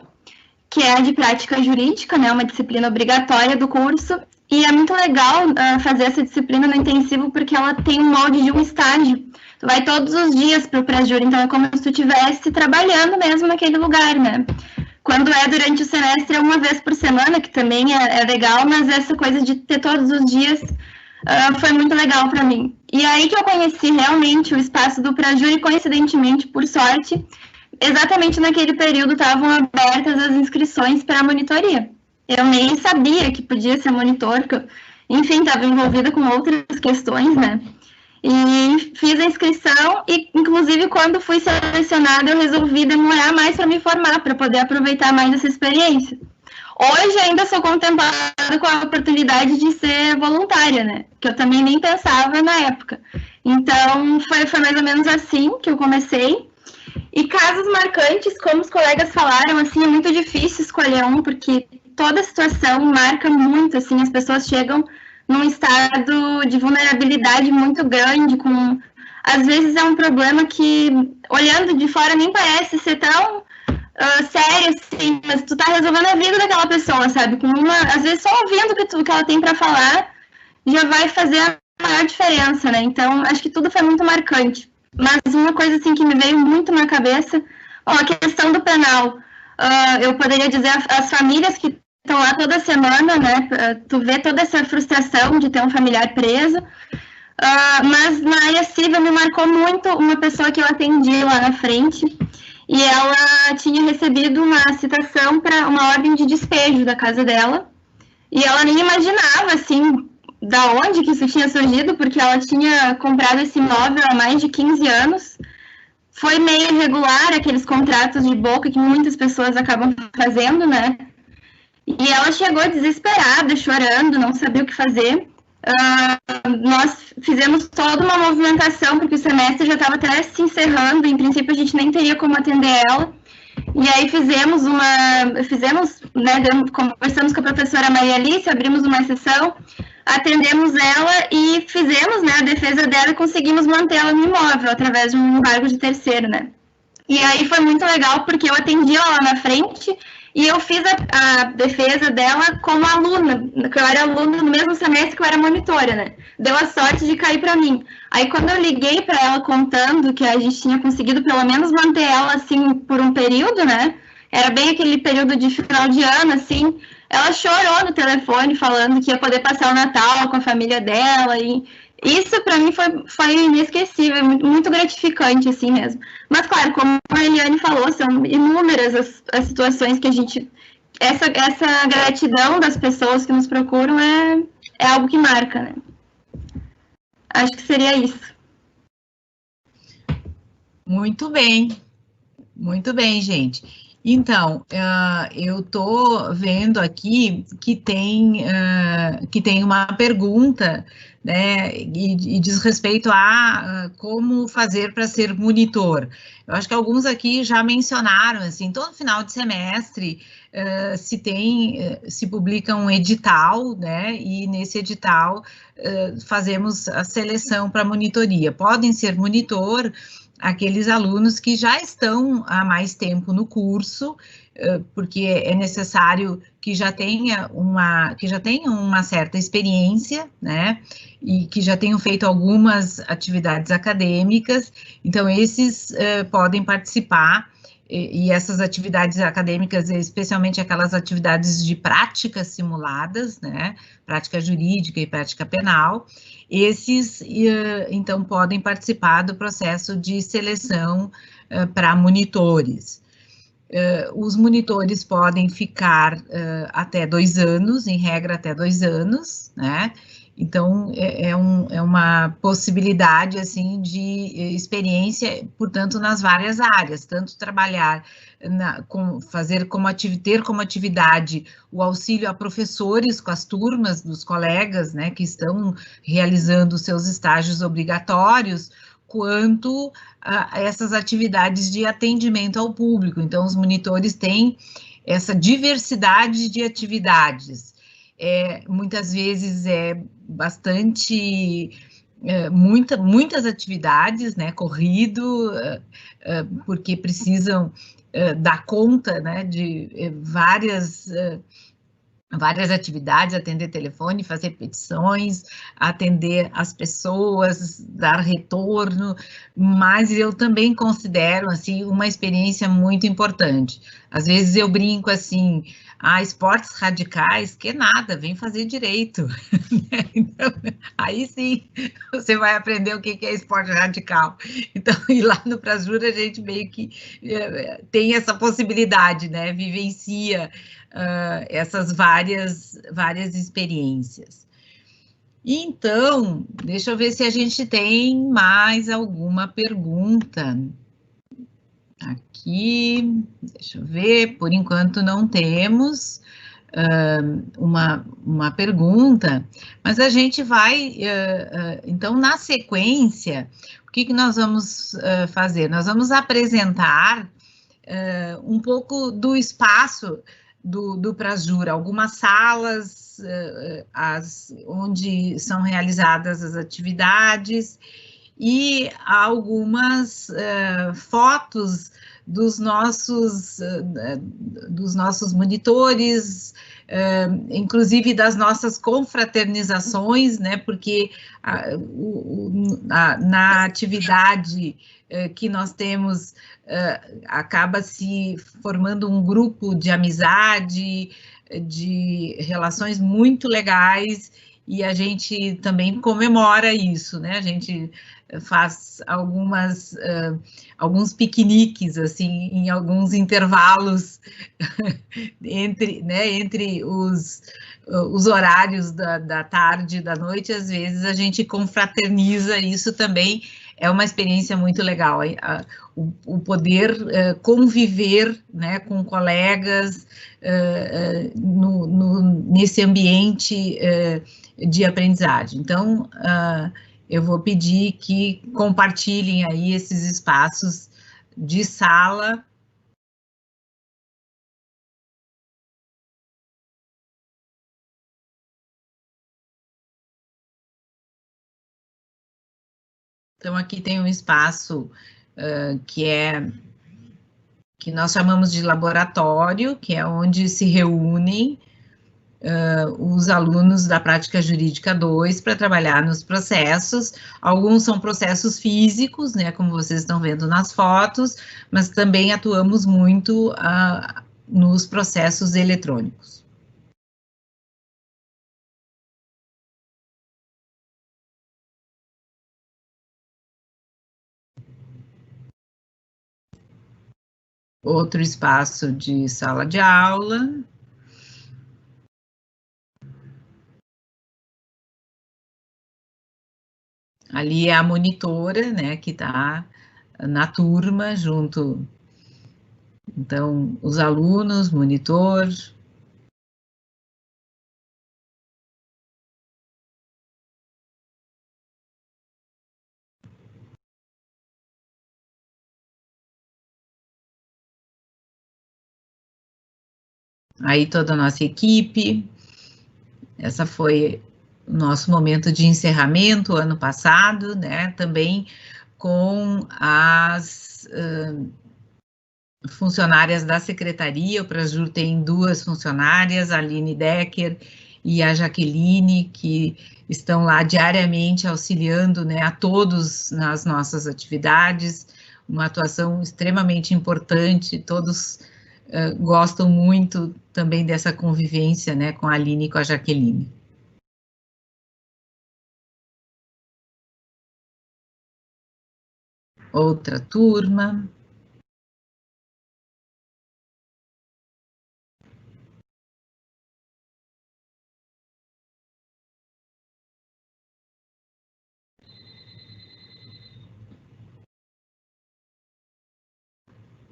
que é a de prática jurídica, né? Uma disciplina obrigatória do curso. E é muito legal fazer essa disciplina no intensivo, porque ela tem um molde de um estágio. Tu vai todos os dias para o Prajur, então é como se tu estivesse trabalhando mesmo naquele lugar, né? Quando é durante o semestre, é uma vez por semana, que também é legal, mas essa coisa de ter todos os dias foi muito legal para mim. E aí que eu conheci realmente o espaço do Prajur e, coincidentemente, por sorte, exatamente naquele período estavam abertas as inscrições para a monitoria. Eu nem sabia que podia ser monitor, porque eu, enfim, estava envolvida com outras questões, né? E fiz a inscrição e, inclusive, quando fui selecionada, eu resolvi demorar mais para me formar, para poder aproveitar mais essa experiência. Hoje ainda sou contemplada com a oportunidade de ser voluntária, né? Que eu também nem pensava na época. Então, foi mais ou menos assim que eu comecei. E casos marcantes, como os colegas falaram, assim, é muito difícil escolher um, porque toda a situação marca muito, assim, as pessoas chegam num estado de vulnerabilidade muito grande, às vezes é um problema que, olhando de fora, nem parece ser tão sério, assim, mas tu tá resolvendo a vida daquela pessoa, sabe? Às vezes só ouvindo o que ela tem para falar já vai fazer a maior diferença, né? Então, acho que tudo foi muito marcante. Mas uma coisa, assim, que me veio muito na cabeça Bom, a questão do penal, eu poderia dizer as famílias que estão lá toda semana, né? Tu vê toda essa frustração de ter um familiar preso, mas na área civil me marcou muito uma pessoa que eu atendi lá na frente, e ela tinha recebido uma citação para uma ordem de despejo da casa dela, e ela nem imaginava, assim, da onde que isso tinha surgido, porque ela tinha comprado esse imóvel há mais de 15 anos, foi meio irregular, aqueles contratos de boca que muitas pessoas acabam fazendo, né? E ela chegou desesperada, chorando, não sabia o que fazer. Nós fizemos toda uma movimentação, porque o semestre já estava até se encerrando, em princípio a gente nem teria como atender ela. E aí conversamos com a professora Maria Alice, abrimos uma sessão, atendemos ela e fizemos, né, a defesa dela e conseguimos mantê-la no imóvel, através de um embargo de terceiro, né. E aí foi muito legal, porque eu atendi ela lá na frente e eu fiz a defesa dela como aluna, que eu era aluna no mesmo semestre que eu era monitora, né. Deu a sorte de cair para mim. Aí quando eu liguei para ela contando que a gente tinha conseguido pelo menos manter ela, assim, por um período, né, era bem aquele período de final de ano, assim, ela chorou no telefone falando que ia poder passar o Natal com a família dela, e isso para mim foi inesquecível, muito gratificante, assim mesmo. Mas, claro, como a Eliane falou, são inúmeras as situações que a gente... Essa gratidão das pessoas que nos procuram é algo que marca, né? Acho que seria isso. Muito bem, gente. Então, eu estou vendo aqui que tem uma pergunta, né, e diz respeito a como fazer para ser monitor. Eu acho que alguns aqui já mencionaram, assim, todo final de semestre se publica um edital, né, e nesse edital fazemos a seleção para monitoria. Podem ser monitor aqueles alunos que já estão há mais tempo no curso, porque é necessário que já tenham uma certa experiência, né, e que já tenham feito algumas atividades acadêmicas, então esses podem participar, e essas atividades acadêmicas, especialmente aquelas atividades de práticas simuladas, né, prática jurídica e prática penal, esses, então, podem participar do processo de seleção para monitores. Os monitores podem ficar até 2 anos, em regra até 2 anos, né? Então, é uma possibilidade, assim, de experiência, portanto, nas várias áreas, tanto trabalhar, ter como atividade o auxílio a professores com as turmas dos colegas, né, que estão realizando seus estágios obrigatórios, quanto a essas atividades de atendimento ao público. Então, os monitores têm essa diversidade de atividades. Muitas vezes muitas atividades, né, corrido, porque precisam dar conta, né, de várias atividades, atender telefone, fazer petições, atender as pessoas, dar retorno, mas eu também considero, assim, uma experiência muito importante. Às vezes eu brinco assim, esportes radicais, que nada, vem fazer direito. Então, aí sim, você vai aprender o que é esporte radical. Então, e lá no Prajur a gente meio que tem essa possibilidade, né, vivencia essas várias experiências. Então, deixa eu ver se a gente tem mais alguma pergunta. Aqui, deixa eu ver, por enquanto não temos uma pergunta, mas a gente vai, então, na sequência, o que nós vamos fazer? Nós vamos apresentar um pouco do espaço do Prajur, algumas salas onde são realizadas as atividades e algumas fotos dos nossos monitores, inclusive das nossas confraternizações, né, porque na atividade que nós temos, acaba se formando um grupo de amizade, de relações muito legais, e a gente também comemora isso, né? A gente faz alguns piqueniques, assim, em alguns intervalos entre os horários da tarde e da noite. Às vezes a gente confraterniza, isso também é uma experiência muito legal, o poder conviver, né, com colegas nesse ambiente de aprendizagem. Então, eu vou pedir que compartilhem aí esses espaços de sala. Então, aqui tem um espaço que nós chamamos de laboratório, que é onde se reúnem os alunos da Prática Jurídica 2 para trabalhar nos processos. Alguns são processos físicos, né, como vocês estão vendo nas fotos, mas também atuamos muito nos processos eletrônicos. Outro espaço de sala de aula. Ali é a monitora, né, que está na turma junto. Então, os alunos, monitor. Aí toda a nossa equipe. Essa foi o nosso momento de encerramento ano passado, né, também com as funcionárias da secretaria. O Prajur tem 2 funcionárias, a Aline Decker e a Jaqueline, que estão lá diariamente auxiliando, né, a todos nas nossas atividades, uma atuação extremamente importante. Todos gostam muito também dessa convivência, né, com a Aline e com a Jaqueline. Outra turma.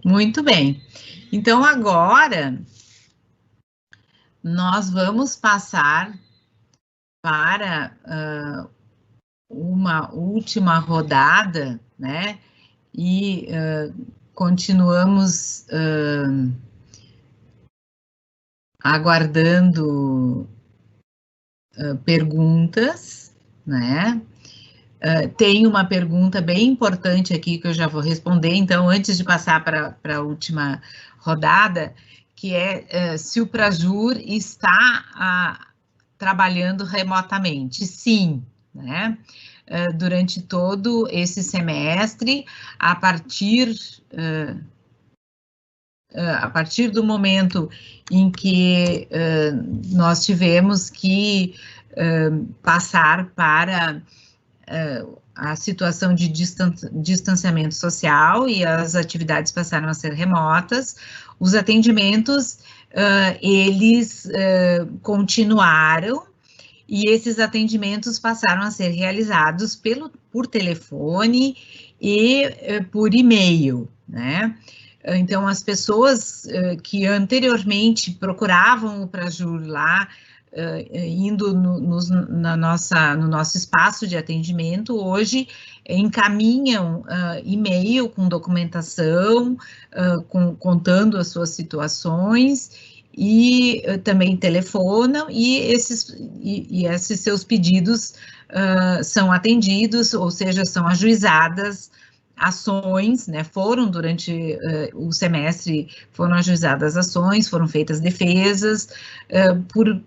Muito bem. Então, agora, nós vamos passar para uma última rodada, né, e continuamos aguardando perguntas, né. Tem uma pergunta bem importante aqui que eu já vou responder, então, antes de passar para a última rodada, que é se o Prajur está trabalhando remotamente. Sim, né? Durante todo esse semestre, a partir do momento em que nós tivemos que passar para a situação de distanciamento social e as atividades passaram a ser remotas, os atendimentos, eles continuaram, e esses atendimentos passaram a ser realizados por telefone e por e-mail, né? Então, as pessoas que anteriormente procuravam o Prajur lá, indo no nosso espaço de atendimento, hoje encaminham e-mail com documentação, contando as suas situações, e também telefonam, e esses seus pedidos são atendidos, ou seja, são ajuizadas ações, né, durante o semestre, foram ajuizadas ações, foram feitas defesas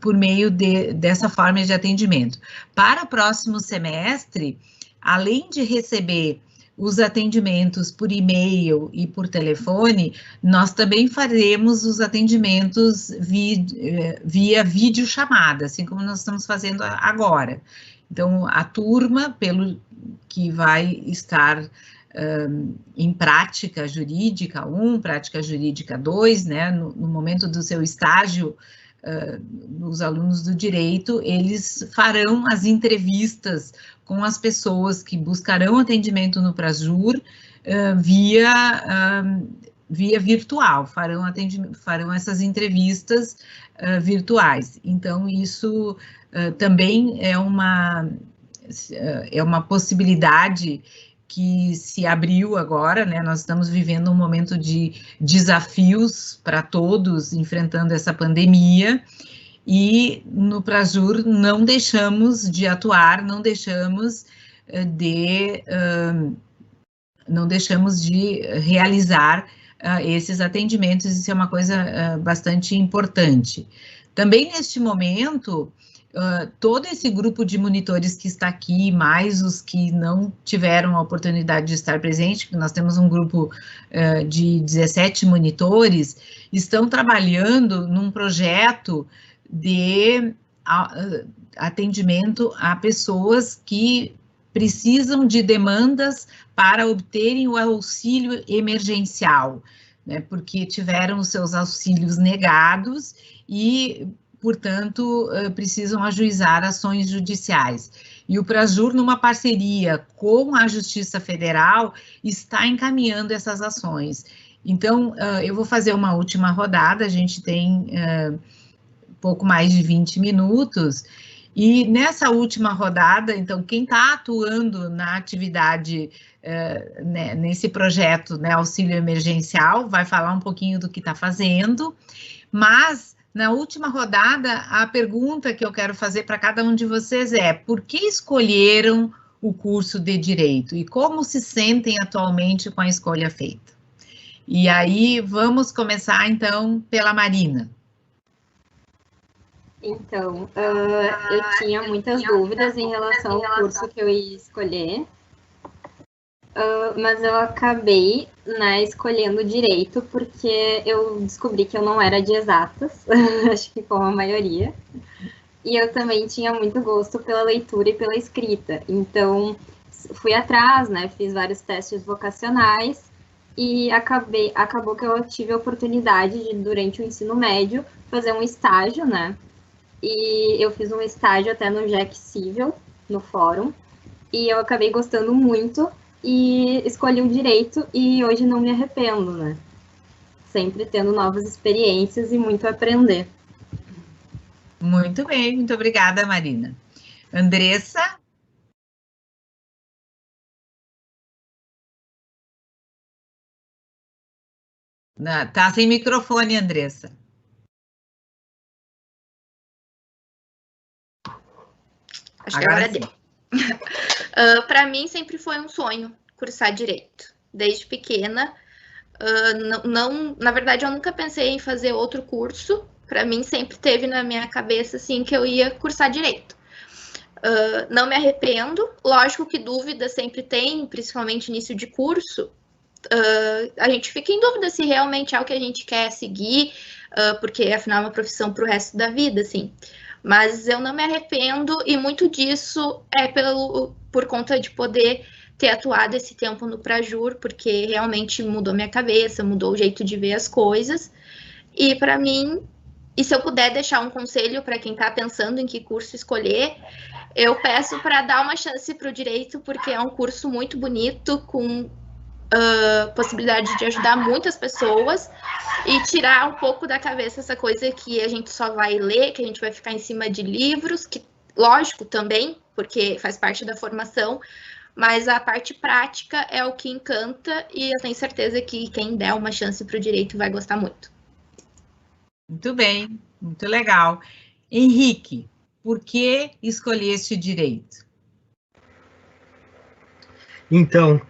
por meio dessa forma de atendimento. Para o próximo semestre, além de receber os atendimentos por e-mail e por telefone, nós também faremos os atendimentos via videochamada, assim como nós estamos fazendo agora. Então, a turma, pelo que vai estar em prática jurídica 1, prática jurídica 2, né, no momento do seu estágio, os alunos do direito, eles farão as entrevistas com as pessoas que buscarão atendimento no Prajur via virtual, farão essas entrevistas virtuais. Então, isso também é uma possibilidade que se abriu agora, né? Nós estamos vivendo um momento de desafios para todos, enfrentando essa pandemia, e no Prajur não deixamos de atuar, não deixamos de realizar esses atendimentos. Isso é uma coisa bastante importante. Também neste momento, todo esse grupo de monitores que está aqui, mais os que não tiveram a oportunidade de estar presente, porque nós temos um grupo de 17 monitores, estão trabalhando num projeto de atendimento a pessoas que precisam de demandas para obterem o auxílio emergencial, né, porque tiveram os seus auxílios negados e, portanto, precisam ajuizar ações judiciais. E o Prajur, numa parceria com a Justiça Federal, está encaminhando essas ações. Então, eu vou fazer uma última rodada, a gente tem pouco mais de 20 minutos, e nessa última rodada, então, quem está atuando na atividade, né, nesse projeto, né, auxílio emergencial, vai falar um pouquinho do que está fazendo, mas na última rodada, a pergunta que eu quero fazer para cada um de vocês é: por que escolheram o curso de Direito e como se sentem atualmente com a escolha feita? E aí, vamos começar, então, pela Marina. Então, eu tinha muitas dúvidas em relação ao curso que eu ia escolher, mas eu acabei, né, escolhendo Direito porque eu descobri que eu não era de exatas, acho que como a maioria, e eu também tinha muito gosto pela leitura e pela escrita, então fui atrás, né, fiz vários testes vocacionais e acabou que eu tive a oportunidade de, durante o ensino médio, fazer um estágio, né, e eu fiz um estágio até no JEC Civil, no fórum, e eu acabei gostando muito e escolhi o Direito e hoje não me arrependo, né? Sempre tendo novas experiências e muito a aprender. Muito bem, muito obrigada, Marina. Andressa? Tá sem microfone, Andressa. Acho que agora deu. Para mim, sempre foi um sonho cursar Direito. Desde pequena, na verdade, eu nunca pensei em fazer outro curso. Para mim, sempre teve na minha cabeça, assim, que eu ia cursar Direito. Não me arrependo. Lógico que dúvida sempre tem, principalmente início de curso. A gente fica em dúvida se realmente é o que a gente quer seguir, porque, afinal, é uma profissão para o resto da vida, assim. Mas eu não me arrependo, e muito disso é por conta de poder ter atuado esse tempo no Prajur, porque realmente mudou minha cabeça, mudou o jeito de ver as coisas. E para mim, e se eu puder deixar um conselho para quem está pensando em que curso escolher, eu peço para dar uma chance para o Direito, porque é um curso muito bonito, com possibilidade de ajudar muitas pessoas e tirar um pouco da cabeça essa coisa que a gente só vai ler, que a gente vai ficar em cima de livros, que, lógico, também, porque faz parte da formação, mas a parte prática é o que encanta, e eu tenho certeza que quem der uma chance para o Direito vai gostar muito. Muito bem, muito legal. Henrique, por que escolheste Direito? Então,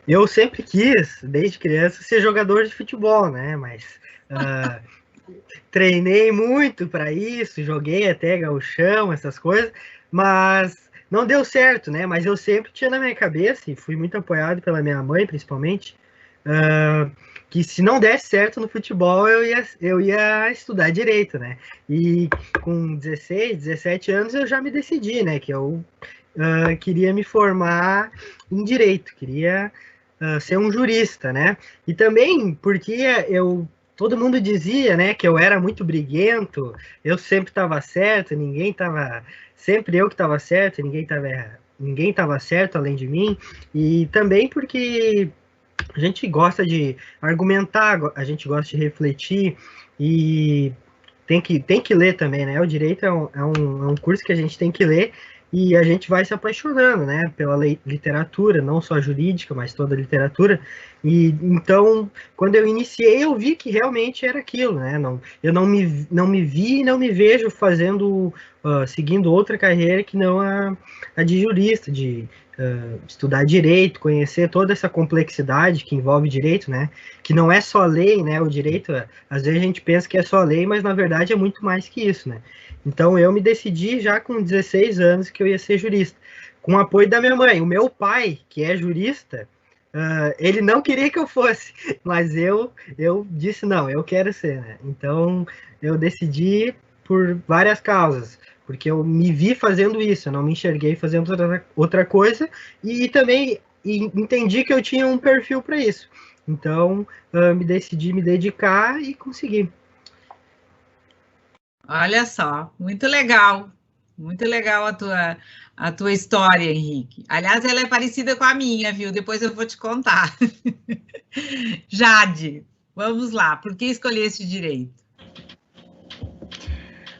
eu sempre quis, desde criança, ser jogador de futebol, né? Mas treinei muito para isso, joguei até gauchão, essas coisas, mas não deu certo, né? Mas eu sempre tinha na minha cabeça, e fui muito apoiado pela minha mãe, principalmente, que se não desse certo no futebol, eu ia estudar direito, né? E com 16, 17 anos eu já me decidi, né? Que eu queria me formar em direito, queria ser um jurista, né? E também porque todo mundo dizia, né, que eu era muito briguento, eu sempre estava certo, sempre eu que estava certo, ninguém estava certo além de mim, e também porque a gente gosta de argumentar, a gente gosta de refletir, e tem que ler também, né? O direito é um curso que a gente tem que ler, e a gente vai se apaixonando, né, pela literatura, não só jurídica, mas toda a literatura. E então, quando eu iniciei, eu vi que realmente era aquilo, né? Eu não me vi e não me vejo seguindo outra carreira que não a de jurista, de estudar direito, conhecer toda essa complexidade que envolve direito, né? Que não é só lei, né? O direito, às vezes a gente pensa que é só lei, mas na verdade é muito mais que isso, né? Então eu me decidi já com 16 anos que eu ia ser jurista, com o apoio da minha mãe. O meu pai, que é jurista, ele não queria que eu fosse, mas eu disse, não, eu quero ser, né? Então eu decidi por várias causas, porque eu me vi fazendo isso, eu não me enxerguei fazendo outra coisa, e também entendi que eu tinha um perfil para isso. Então me decidi me dedicar e consegui. Olha só, muito legal a tua história, Henrique. Aliás, ela é parecida com a minha, viu? Depois eu vou te contar. Jade, vamos lá, por que escolheste direito?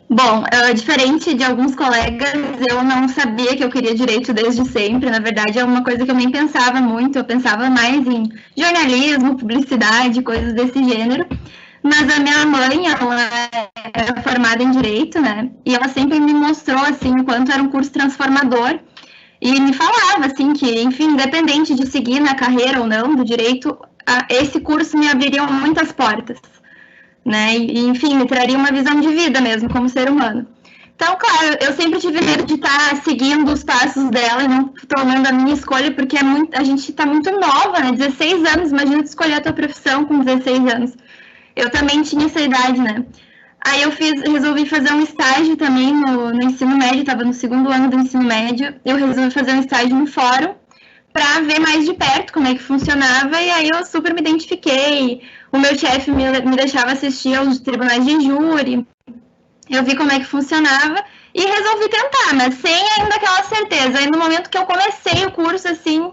Bom, diferente de alguns colegas, eu não sabia que eu queria direito desde sempre. Na verdade, é uma coisa que eu nem pensava muito, eu pensava mais em jornalismo, publicidade, coisas desse gênero. Mas a minha mãe, ela era formada em Direito, né? E ela sempre me mostrou, assim, o quanto era um curso transformador. E me falava, assim, que, enfim, independente de seguir na carreira ou não do Direito, esse curso me abriria muitas portas, né? E, enfim, me traria uma visão de vida mesmo, como ser humano. Então, claro, eu sempre tive medo de estar seguindo os passos dela e não tomando a minha escolha, porque a gente está muito nova, né? 16 anos, imagina tu escolher a tua profissão com 16 anos. Eu também tinha essa idade, né? Aí eu resolvi fazer um estágio também no ensino médio, estava no 2º ano do ensino médio, eu resolvi fazer um estágio no fórum para ver mais de perto como é que funcionava, e aí eu super me identifiquei. O meu chefe me deixava assistir aos tribunais de júri, eu vi como é que funcionava e resolvi tentar, mas sem ainda aquela certeza. Aí no momento que eu comecei o curso, assim,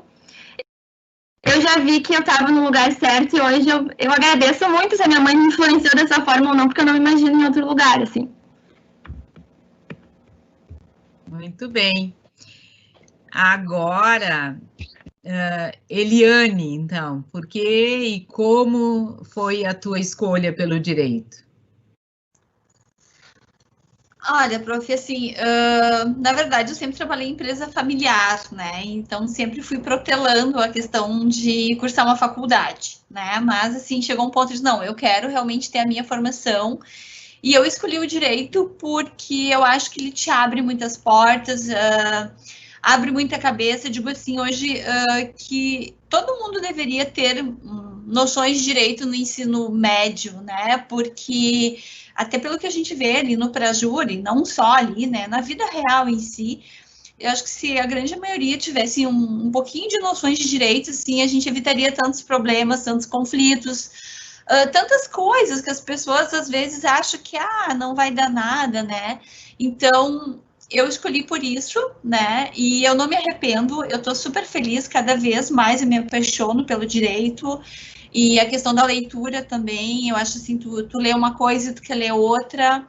eu já vi que eu estava no lugar certo, e hoje eu agradeço muito se a minha mãe me influenciou dessa forma ou não, porque eu não me imagino em outro lugar, assim. Muito bem. Agora, Eliane, então, por que e como foi a tua escolha pelo direito? Olha, prof, assim, na verdade eu sempre trabalhei em empresa familiar, né, então sempre fui protelando a questão de cursar uma faculdade, né, mas assim, chegou um ponto de, não, eu quero realmente ter a minha formação, e eu escolhi o direito porque eu acho que ele te abre muitas portas, abre muita cabeça, digo assim, hoje que todo mundo deveria ter noções de direito no ensino médio, né, porque até pelo que a gente vê ali no Prajur, não só ali, né, na vida real em si, eu acho que se a grande maioria tivesse um pouquinho de noções de direito, assim, a gente evitaria tantos problemas, tantos conflitos, tantas coisas que as pessoas às vezes acham que, não vai dar nada, né, então eu escolhi por isso, né, e eu não me arrependo, eu tô super feliz, cada vez mais eu me apaixono pelo direito. E a questão da leitura também, eu acho assim, tu lê uma coisa e tu quer ler outra,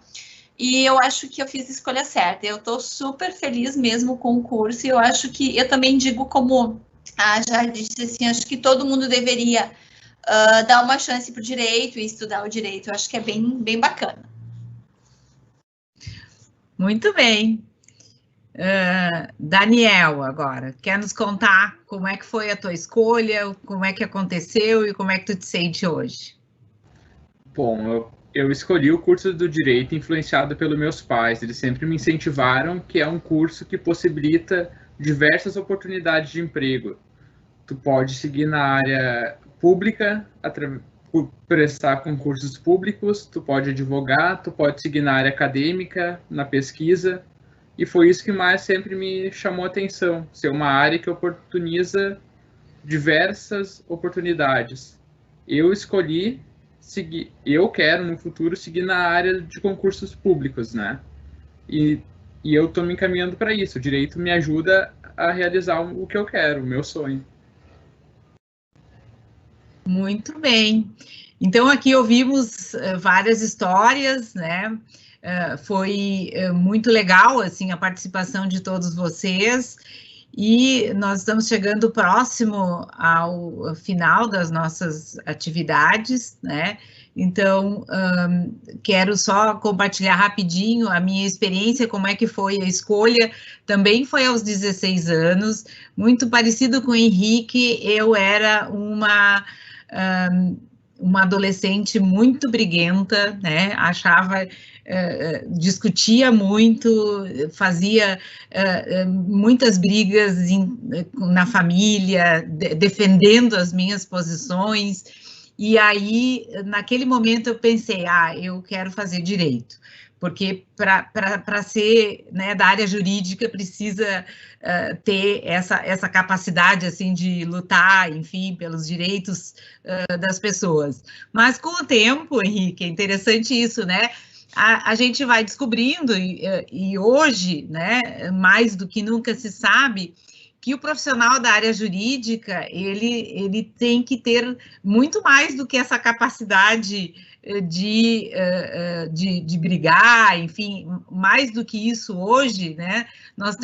e eu acho que eu fiz a escolha certa. Eu estou super feliz mesmo com o curso, e eu acho que, eu também digo como a já disse assim, acho que todo mundo deveria dar uma chance para o direito e estudar o direito, eu acho que é bem bacana. Muito bem. Daniel, agora, quer nos contar como é que foi a tua escolha, como é que aconteceu e como é que tu te sente hoje? Bom, eu escolhi o curso do Direito influenciado pelos meus pais. Eles sempre me incentivaram que é um curso que possibilita diversas oportunidades de emprego. Tu pode seguir na área pública, prestar concursos públicos, tu pode advogar, tu pode seguir na área acadêmica, na pesquisa, e foi isso que mais sempre me chamou a atenção, ser uma área que oportuniza diversas oportunidades. Eu escolhi seguir, eu quero no futuro seguir na área de concursos públicos, né? E eu estou me encaminhando para isso. O direito me ajuda a realizar o que eu quero, o meu sonho. Muito bem. Então, aqui ouvimos várias histórias, né? Foi muito legal, assim, a participação de todos vocês. E nós estamos chegando próximo ao final das nossas atividades, né? Então, quero só compartilhar rapidinho a minha experiência, como é que foi a escolha. Também foi aos 16 anos, muito parecido com o Henrique. Eu era uma adolescente muito briguenta, né? Achava, discutia muito, fazia muitas brigas na família, defendendo as minhas posições. E aí, naquele momento, eu pensei, eu quero fazer direito, porque para ser, né, da área jurídica precisa ter essa capacidade, assim, de lutar, enfim, pelos direitos das pessoas. Mas com o tempo, Henrique, é interessante isso, né? A gente vai descobrindo, e hoje, né, mais do que nunca se sabe, que o profissional da área jurídica, ele tem que ter muito mais do que essa capacidade de brigar, enfim, mais do que isso hoje, né? Nós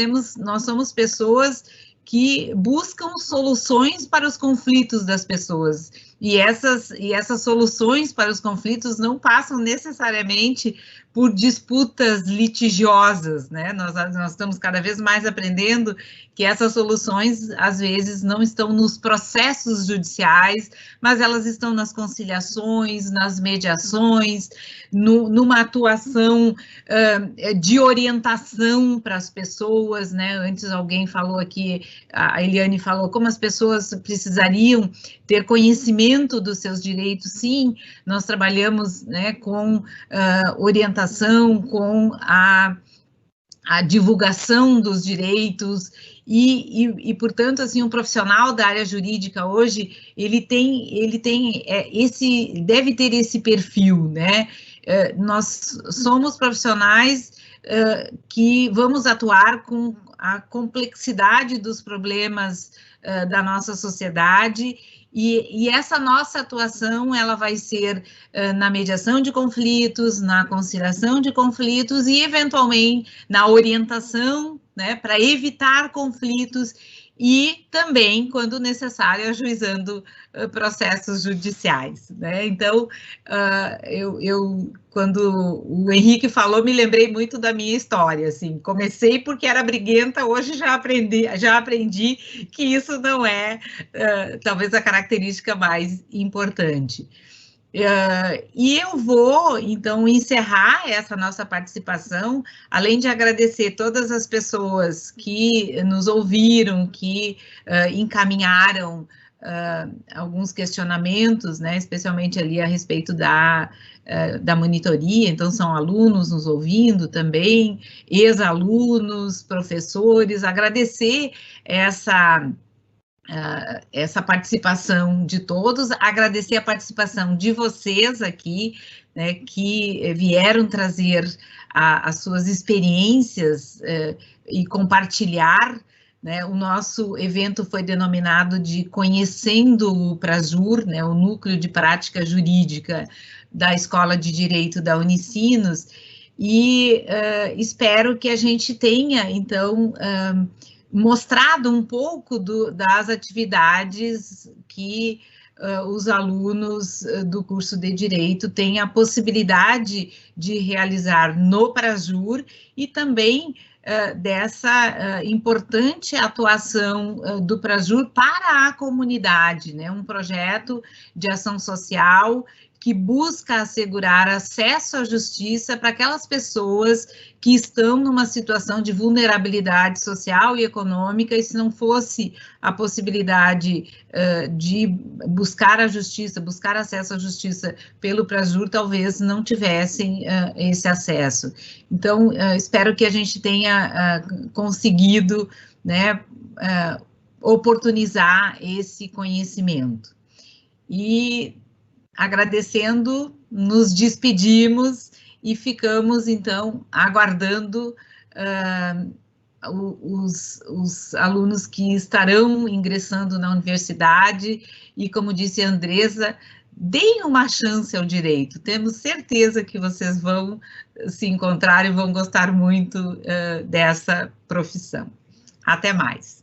somos pessoas que buscam soluções para os conflitos das pessoas, e essas soluções para os conflitos não passam necessariamente por disputas litigiosas, né? Nós estamos cada vez mais aprendendo que essas soluções, às vezes, não estão nos processos judiciais, mas elas estão nas conciliações, nas mediações, numa atuação de orientação para as pessoas, né? Antes alguém falou aqui, a Eliane falou, como as pessoas precisariam ter conhecimento dos seus direitos. Sim, nós trabalhamos, né, com orientação, com a divulgação dos direitos e, portanto, assim, um profissional da área jurídica hoje, ele deve ter esse perfil, né? Nós somos profissionais que vamos atuar com a complexidade dos problemas da nossa sociedade. E essa nossa atuação, ela vai ser na mediação de conflitos, na conciliação de conflitos e, eventualmente, na orientação, né, para evitar conflitos e também, quando necessário, ajuizando processos judiciais, né? Então, quando o Henrique falou, me lembrei muito da minha história, assim, comecei porque era briguenta, hoje já aprendi que isso não é, talvez, a característica mais importante. E eu vou, então, encerrar essa nossa participação, além de agradecer todas as pessoas que nos ouviram, que encaminharam alguns questionamentos, né, especialmente ali a respeito da monitoria. Então, são alunos nos ouvindo também, ex-alunos, professores, agradecer essa participação de todos, agradecer a participação de vocês aqui, né, que vieram trazer as suas experiências e compartilhar, né. O nosso evento foi denominado de Conhecendo o Prajur, né, o Núcleo de Prática Jurídica da Escola de Direito da Unicinos, e espero que a gente tenha, então, mostrado um pouco das atividades que os alunos do curso de Direito têm a possibilidade de realizar no Prajur e também dessa importante atuação do Prajur para a comunidade, né? Um projeto de ação social que busca assegurar acesso à justiça para aquelas pessoas que estão numa situação de vulnerabilidade social e econômica, e se não fosse a possibilidade de buscar a justiça, buscar acesso à justiça pelo Prajur, talvez não tivessem esse acesso. Então, espero que a gente tenha conseguido, né, oportunizar esse conhecimento. E agradecendo, nos despedimos e ficamos, então, aguardando os alunos que estarão ingressando na universidade e, como disse a Andresa, deem uma chance ao direito. Temos certeza que vocês vão se encontrar e vão gostar muito dessa profissão. Até mais.